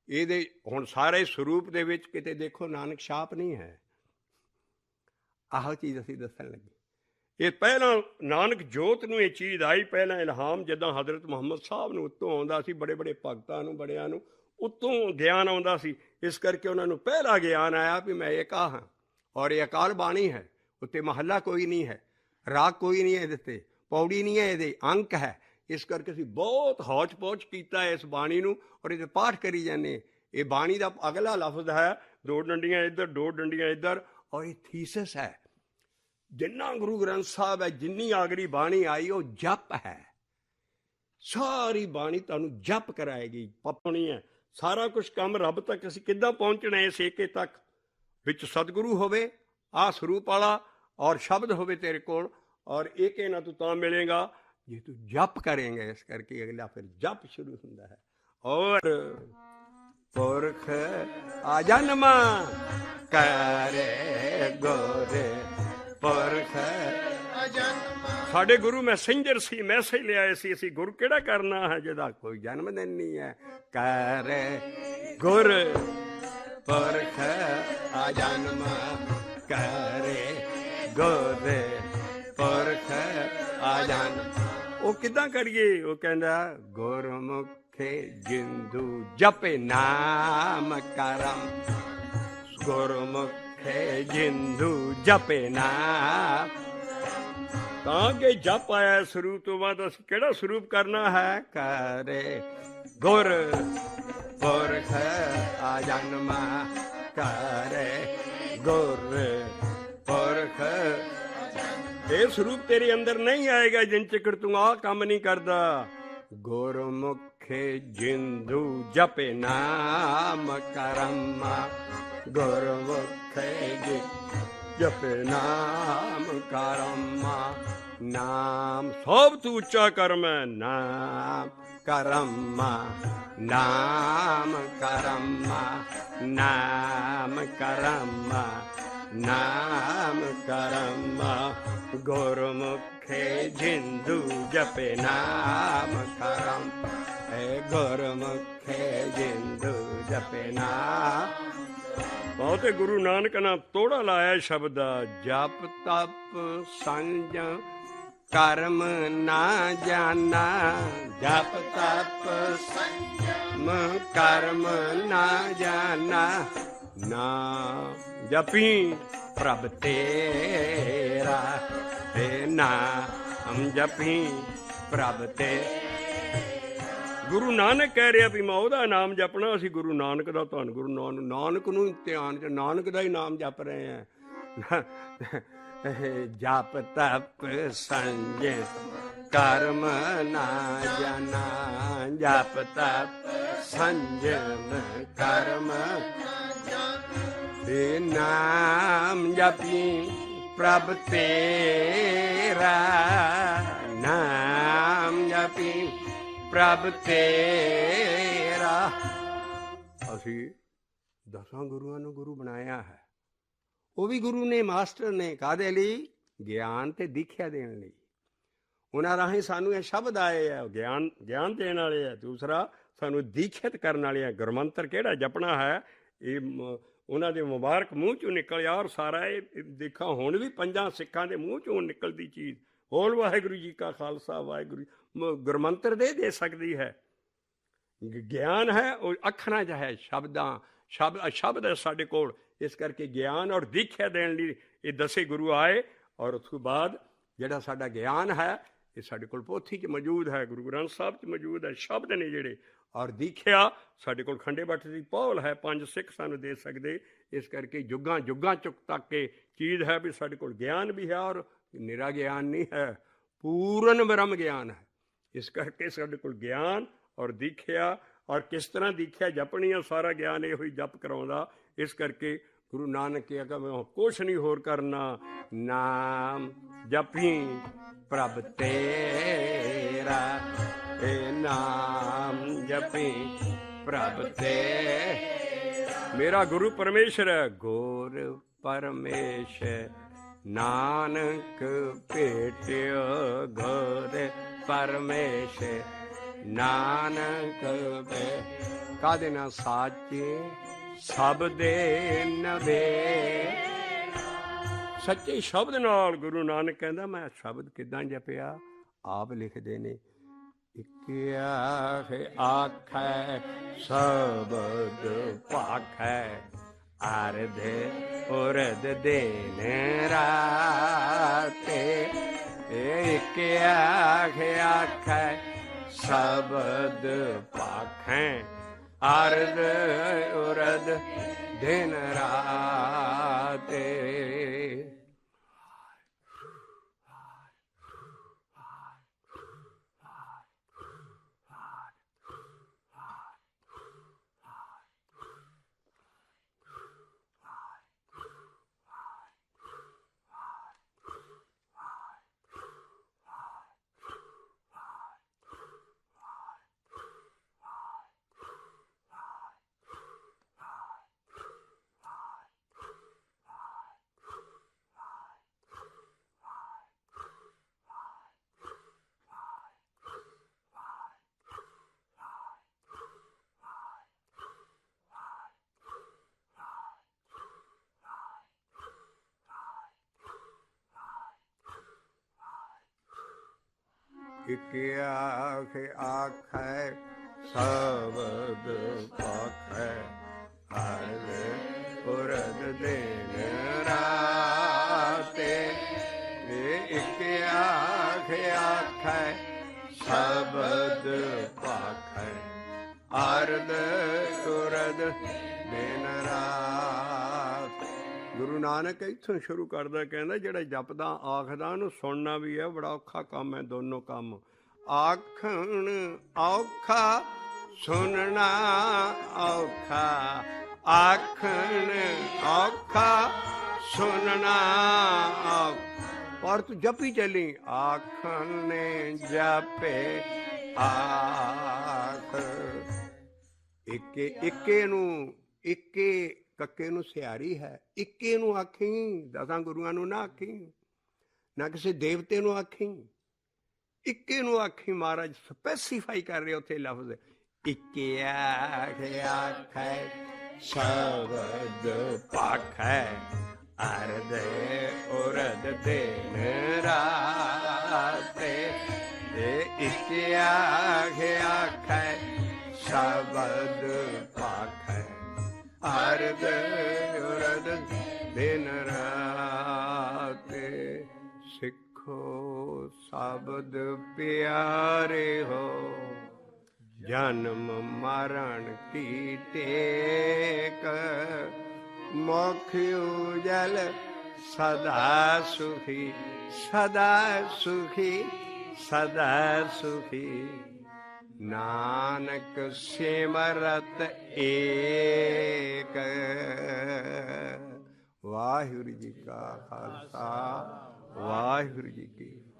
Speaker 1: ਇਹਦੇ ਹੁਣ ਸਾਰੇ ਸਰੂਪ ਦੇ ਵਿੱਚ ਕਿਤੇ ਦੇਖੋ ਨਾਨਕ ਛਾਪ ਨਹੀਂ ਹੈ। ਆਹੋ ਚੀਜ਼ ਅਸੀਂ ਦੱਸਣ ਲੱਗੇ। ਇਹ ਪਹਿਲਾਂ ਨਾਨਕ ਜੋਤ ਨੂੰ ਇਹ ਚੀਜ਼ ਆਈ, ਪਹਿਲਾਂ ਇਲਹਾਮ ਜਿੱਦਾਂ ਹਜ਼ਰਤ ਮੁਹੰਮਦ ਸਾਹਿਬ ਨੂੰ ਉੱਤੋਂ ਆਉਂਦਾ ਸੀ, ਬੜੇ ਬੜੇ ਭਗਤਾਂ ਨੂੰ ਬੜਿਆਂ ਨੂੰ ਉੱਤੋਂ ਗਿਆਨ ਆਉਂਦਾ ਸੀ। ਇਸ ਕਰਕੇ ਉਹਨਾਂ ਨੂੰ ਪਹਿਲਾ ਗਿਆਨ ਆਇਆ ਵੀ ਮੈਂ ਏਕਾ ਹਾਂ, ਔਰ ਇਹ ਅਕਾਲ ਬਾਣੀ ਹੈ। ਉੱਤੇ ਮਹੱਲਾ ਕੋਈ ਨਹੀਂ ਹੈ, ਰਾਗ ਕੋਈ ਨਹੀਂ ਹੈ, ਇਹਦੇ 'ਤੇ ਪੌੜੀ ਨਹੀਂ ਹੈ, ਇਹਦੇ ਅੰਕ ਹੈ। ਇਸ ਕਰਕੇ ਅਸੀਂ ਬਹੁਤ ਹੌਚ ਪੌਚ ਕੀਤਾ ਇਸ ਬਾਣੀ ਨੂੰ, ਔਰ ਇਹਦੇ ਪਾਠ ਕਰੀ ਜਾਂਦੇ। ਇਹ ਬਾਣੀ ਦਾ ਅਗਲਾ ਲਫ਼ਜ਼ ਹੈ, 2 ਡੰਡੀਆਂ ਇੱਧਰ 2 ਡੰਡੀਆਂ ਇੱਧਰ, ਔਰ ਇਹ ਥੀਸਿਸ ਹੈ। ਜਿੰਨਾ ਗੁਰੂ ਗ੍ਰੰਥ ਸਾਹਿਬ ਹੈ, ਜਿੰਨੀ ਆਗਰੀ ਬਾਣੀ ਆਈ, ਉਹ ਜਪ ਹੈ। ਸਾਰੀ ਬਾਣੀ ਤੁਹਾਨੂੰ ਜਪ ਕਰਾਏਗੀ, ਪਪਣੀ ਹੈ। ਸਾਰਾ ਕੁਛ ਕੰਮ ਰੱਬ ਤੱਕ ਅਸੀਂ ਕਿੱਦਾਂ ਪਹੁੰਚਣਾ, ਇਸ ਏਕੇ ਤੱਕ। ਵਿੱਚ ਸਤਿਗੁਰੂ ਹੋਵੇ ਆ ਸਰੂਪ ਵਾਲਾ, ਔਰ ਸ਼ਬਦ ਹੋਵੇ ਤੇਰੇ ਕੋਲ, ਔਰ ਏਕੇ ਨਾਲ ਤੂੰ ਤਾਂ ਮਿਲੇਗਾ ਜੇ ਤੂੰ ਜਪ ਕਰੇਂਗਾ। ਇਸ ਕਰਕੇ ਅਗਲਾ ਫਿਰ ਜਪ ਸ਼ੁਰੂ ਹੁੰਦਾ ਹੈ। ਔਰ ਪੁਰਖ ਆ ਜਨਮ ਕਰੇ ਗੋਰੇ, ਪੁਰਖ ਆ ਜਨਮ। ਸਾਡੇ ਗੁਰੂ ਮੈਸੇਂਜਰ ਸੀ, ਮੈਸੇਜ ਲਿਆਏ ਸੀ। ਅਸੀਂ ਗੁਰੂ ਕਿਹੜਾ ਕਰਨਾ ਹੈ ਜਿਹਦਾ ਕੋਈ ਜਨਮ ਦਿਨ ਨਹੀਂ ਹੈ। ਕਰੇ ਗੁਰ ਪੁਰਖ ਆ ਜਨਮ ਕਰੇ ਗੋਰੇ, ਪੁਰਖ ਆ ਜਨਮ। ਉਹ ਕਿੱਦਾਂ ਕਰੀਏ? ਉਹ ਕਹਿੰਦਾ ਗੁਰਮੁਖੇ ਜਿੰਦੂ ਜਪੇ ਨਾਮ ਕਰਮ, ਗੁਰਮੁਖੇ ਜਿੰਦੂ ਜਪੇ ਨਾਮ। ਤਾਂ ਕਿ ਜਪ ਆਇਆ ਸਰੂਪ ਤੋਂ ਬਾਅਦ ਅਸੀਂ ਕਿਹੜਾ ਸਰੂਪ ਕਰਨਾ ਹੈ? ਕਰੇ ਗੁਰ ਪੁਰਖ ਆ ਜਨਮ ਕਰੇ ਗੁਰ ਪੁਰਖ। ਇਹ ਸਰੂਪ ਤੇਰੇ ਅੰਦਰ ਨਹੀਂ ਆਏਗਾ ਜਿਨ ਚਿਕਰ ਤੂੰ ਆਹ ਕੰਮ ਨਹੀਂ ਕਰਦਾ। ਗੁਰਮੁਖੇ ਜਿੰਦੂ ਜਪੇ ਨਾਮ ਕਰਮ, ਗੁਰਮੁਖੇ ਜਪੇ ਨਾਮ ਕਰਮ। ਨਾਮ ਸਭ ਤੋਂ ਉੱਚਾ ਕਰਮ ਹੈ, ਨਾਮ ਕਰਮ, ਨਾਮ ਕਰਮ, ਨਾਮ ਕਰਮ, ਨਾਮ ਕਰਮ। ਗੁਰਮੁਖੇ ਜਿੰਦੂ ਜਪੇ ਨਾਮ ਕਰਮ, ਏ ਗੁਰਮੁਖੇ ਜਿੰਦੂ ਜਪੇ ਨਾਮ। ਬਹੁਤੇ ਗੁਰੂ ਨਾਨਕ ਨੇ ਤੋੜਾ ਲਾਇਆ ਸ਼ਬਦ ਦਾ। ਜਪ ਤਪ ਸੰਜ ਕਰਮ ਨਾ ਜਾਣਾ, ਜਪ ਤਪ ਸੰਜਮ ਕਰਮ ਨਾ ਜਾਣਾ। ਨਾਮ ਜਪੀ ਪ੍ਰਭ ਤੇਰਾ, ਤੇ ਨਾਮ ਜਪੀ ਪ੍ਰਭ ਤੇ। ਗੁਰੂ ਨਾਨਕ ਕਹਿ ਰਿਹਾ ਵੀ ਮੈਂ ਉਹਦਾ ਨਾਮ ਜਪਣਾ। ਅਸੀਂ ਗੁਰੂ ਨਾਨਕ ਦਾ, ਧੰਨ ਗੁਰੂ ਨਾਨਕ, ਨਾਨਕ ਨੂੰ ਧਿਆਨ ਚ, ਨਾਨਕ ਦਾ ਹੀ ਨਾਮ ਜਪ ਰਹੇ ਹਾਂ। ਜਪ ਤਪ ਸੰਜ ਕਰਮ ਨਾ ਜਾਣਾ, ਜਪ ਤਪ ਸੰਜਮ ਕਰਮ ਤੇ ਨਾਮ ਜਪੀ ਪ੍ਰਭ ਤੇਰਾ, ਨਾਮ ਜਪੀ ਪ੍ਰਭ ਤੇਰਾ। ਅਸੀਂ 10 ਗੁਰੂਆਂ ਨੂੰ ਗੁਰੂ ਬਣਾਇਆ ਹੈ। ਉਹ ਵੀ ਗੁਰੂ ਨੇ, ਮਾਸਟਰ ਨੇ। ਕਾਹਦੇ ਲਈ? ਗਿਆਨ ਤੇ ਦੀਖਿਆ ਦੇਣ ਲਈ। ਉਹਨਾਂ ਰਾਹੀਂ ਸਾਨੂੰ ਇਹ ਸ਼ਬਦ ਆਏ ਆ, ਗਿਆਨ ਦੇਣ ਵਾਲੇ ਆ। ਦੂਸਰਾ ਸਾਨੂੰ ਦੀਖਿਤ ਕਰਨ ਵਾਲੇ ਆ। ਗੁਰਮੰਤਰ ਕਿਹੜਾ ਜਪਣਾ ਹੈ, ਇਹ ਉਹਨਾਂ ਦੇ ਮੁਬਾਰਕ ਮੂੰਹ ਚੋਂ ਨਿਕਲਿਆ। ਔਰ ਸਾਰਾ ਇਹ ਦੇਖਾਂ ਹੁਣ ਵੀ 5 ਸਿੱਖਾਂ ਦੇ ਮੂੰਹ ਚੋਂ ਨਿਕਲਦੀ ਚੀਜ਼। ਬੋਲ ਵਾਹਿਗੁਰੂ ਜੀ ਕਾ ਖਾਲਸਾ, ਵਾਹਿਗੁਰੂ। ਗੁਰਮੰਤਰ ਦੇ ਸਕਦੀ ਹੈ। ਗਿਆਨ ਹੈ ਉਹ ਅੱਖਰਾਂ 'ਚ ਹੈ, ਸ਼ਬਦ ਹੈ ਸਾਡੇ ਕੋਲ। ਇਸ ਕਰਕੇ ਗਿਆਨ ਔਰ ਦੀਖਿਆ ਦੇਣ ਲਈ ਇਹ 10 ਗੁਰੂ ਆਏ। ਔਰ ਉਸ ਤੋਂ ਬਾਅਦ ਜਿਹੜਾ ਸਾਡਾ ਗਿਆਨ ਹੈ, ਇਹ ਸਾਡੇ ਕੋਲ ਪੋਥੀ 'ਚ ਮੌਜੂਦ ਹੈ, ਗੁਰੂ ਗ੍ਰੰਥ ਸਾਹਿਬ 'ਚ ਮੌਜੂਦ ਹੈ। ਸ਼ਬਦ ਨੇ ਜਿਹੜੇ। ਔਰ ਦੀਖਿਆ ਸਾਡੇ ਕੋਲ ਖੰਡੇ ਬਾਟੇ ਦੀ ਪੌਲ ਹੈ, 5 ਸਿੱਖ ਸਾਨੂੰ ਦੇ ਸਕਦੇ। ਇਸ ਕਰਕੇ ਜੁਗਾਂ ਚੁੱਕ ਤੱਕ ਇਹ ਚੀਜ਼ ਹੈ ਵੀ ਸਾਡੇ ਕੋਲ ਗਿਆਨ ਵੀ ਹੈ, ਔਰ ਨਿਰਾ ਗਿਆਨ ਨਹੀਂ ਹੈ, ਪੂਰਨ ਬ੍ਰਹਮ ਗਿਆਨ ਹੈ। ਇਸ ਕਰਕੇ ਸਾਡੇ ਕੋਲ ਗਿਆਨ ਔਰ ਦੀਖਿਆ, ਔਰ ਕਿਸ ਤਰ੍ਹਾਂ ਦੀਖਿਆ ਜਪਣੀ ਆ, ਸਾਰਾ ਗਿਆਨ ਇਹੋ ਹੀ ਜਪ ਕਰਾਉਂਦਾ। ਇਸ ਕਰਕੇ ਗੁਰੂ ਨਾਨਕ ਕਿਹਾ ਕਿ ਮੈਂ ਕੁਛ ਨਹੀਂ ਹੋਰ ਕਰਨਾ, ਨਾਮ ਜਪੀ ਪ੍ਰਭ ਤੇਰਾ, ਇਹ ਨਾਮ ਜਪੀ ਪ੍ਰਭ ਤੇ। ਮੇਰਾ ਗੁਰੂ ਪਰਮੇਸ਼ਰ ਹੈ। ਗੁਰ ਪਰਮੇਸ਼ਰ ਨਾਨਕ ਭੇਟਿਓ, ਗੁਰ ਪਰਮੇਸ਼ਰ ਨਾਨਕ ਭੇ। ਕਾਹਦੇ ਨਾਲ? ਸਾਚੇ ਸਭ ਦੇ ਨਵੇ। ਸੱਚੇ ਸ਼ਬਦ ਨਾਲ। ਗੁਰੂ ਨਾਨਕ ਕਹਿੰਦਾ ਮੈਂ ਸ਼ਬਦ ਕਿੱਦਾਂ ਜਪਿਆ, ਆਪ ਲਿਖਦੇ ਨੇ। इक आखै शब्द भाखै अर्ध उर्द दिन राते। इक आखै शब्द भाखै अर्ध उर्द दिन राते। इक आखै शब्द भाखै अर्ध उर्द दिन राते। इक आखै शब्द भाखै अर्ध उर्द दिन रात। ਗੁਰੂ ਨਾਨਕ ਇੱਥੋਂ ਸ਼ੁਰੂ ਕਰਦਾ, ਕਹਿੰਦਾ ਜਿਹੜਾ ਜਪਦਾ ਆਖਦਾ ਉਹਨੂੰ ਸੁਣਨਾ ਵੀ ਹੈ ਬੜਾ ਔਖਾ ਕੰਮ ਹੈ। ਦੋਨੋਂ ਕੰਮ, ਆਖਣ ਔਖਾ, ਸੁਣਨਾ ਔਖਾ। ਆਖਣ ਔਖਾ, ਸੁਣਨਾ ਔਖਾ, ਪਰ ਤੂੰ ਜਪੀ ਚੱਲੀ। ਆਖਣ ਨੇ ਜਾਪੇ ਆਖ। ਇੱਕੇ ਇੱਕੇ ਨੂੰ, ਇੱਕੇ ਕੱਕੇ ਨੂੰ ਸਿਆਰੀ ਹੈ। ਇੱਕੇ ਨੂੰ ਆਖੀ, 10 ਗੁਰੂਆਂ ਨੂੰ ਨਾ ਆਖੀ, ਨਾ ਕਿਸੇ ਦੇਵਤੇ ਨੂੰ ਆਖੀ, ਇੱਕੇ ਨੂੰ ਆਖੀ। ਮਹਾਰਾਜ ਸਪੈਸੀਫਾਈ ਕਰ ਰਹੇ ਉੱਥੇ ਲਫ਼ਜ਼, ਇੱਕੇ ਆਖੈ ਸ਼ਬਦ ਭਾਖੈ अर्ध उर्द दिन राते। इक आखै शब्द भाखै अर्ध उर्द दिन राते। सिखो शब्द प्यारे हो जन्म मरण की टेक। मुख उजल सदा सुखी, सदा सुखी, सदा सुखी। नानक सिमरत एक। वाहिगुरु जी का खालसा, वाहिगुरु जी की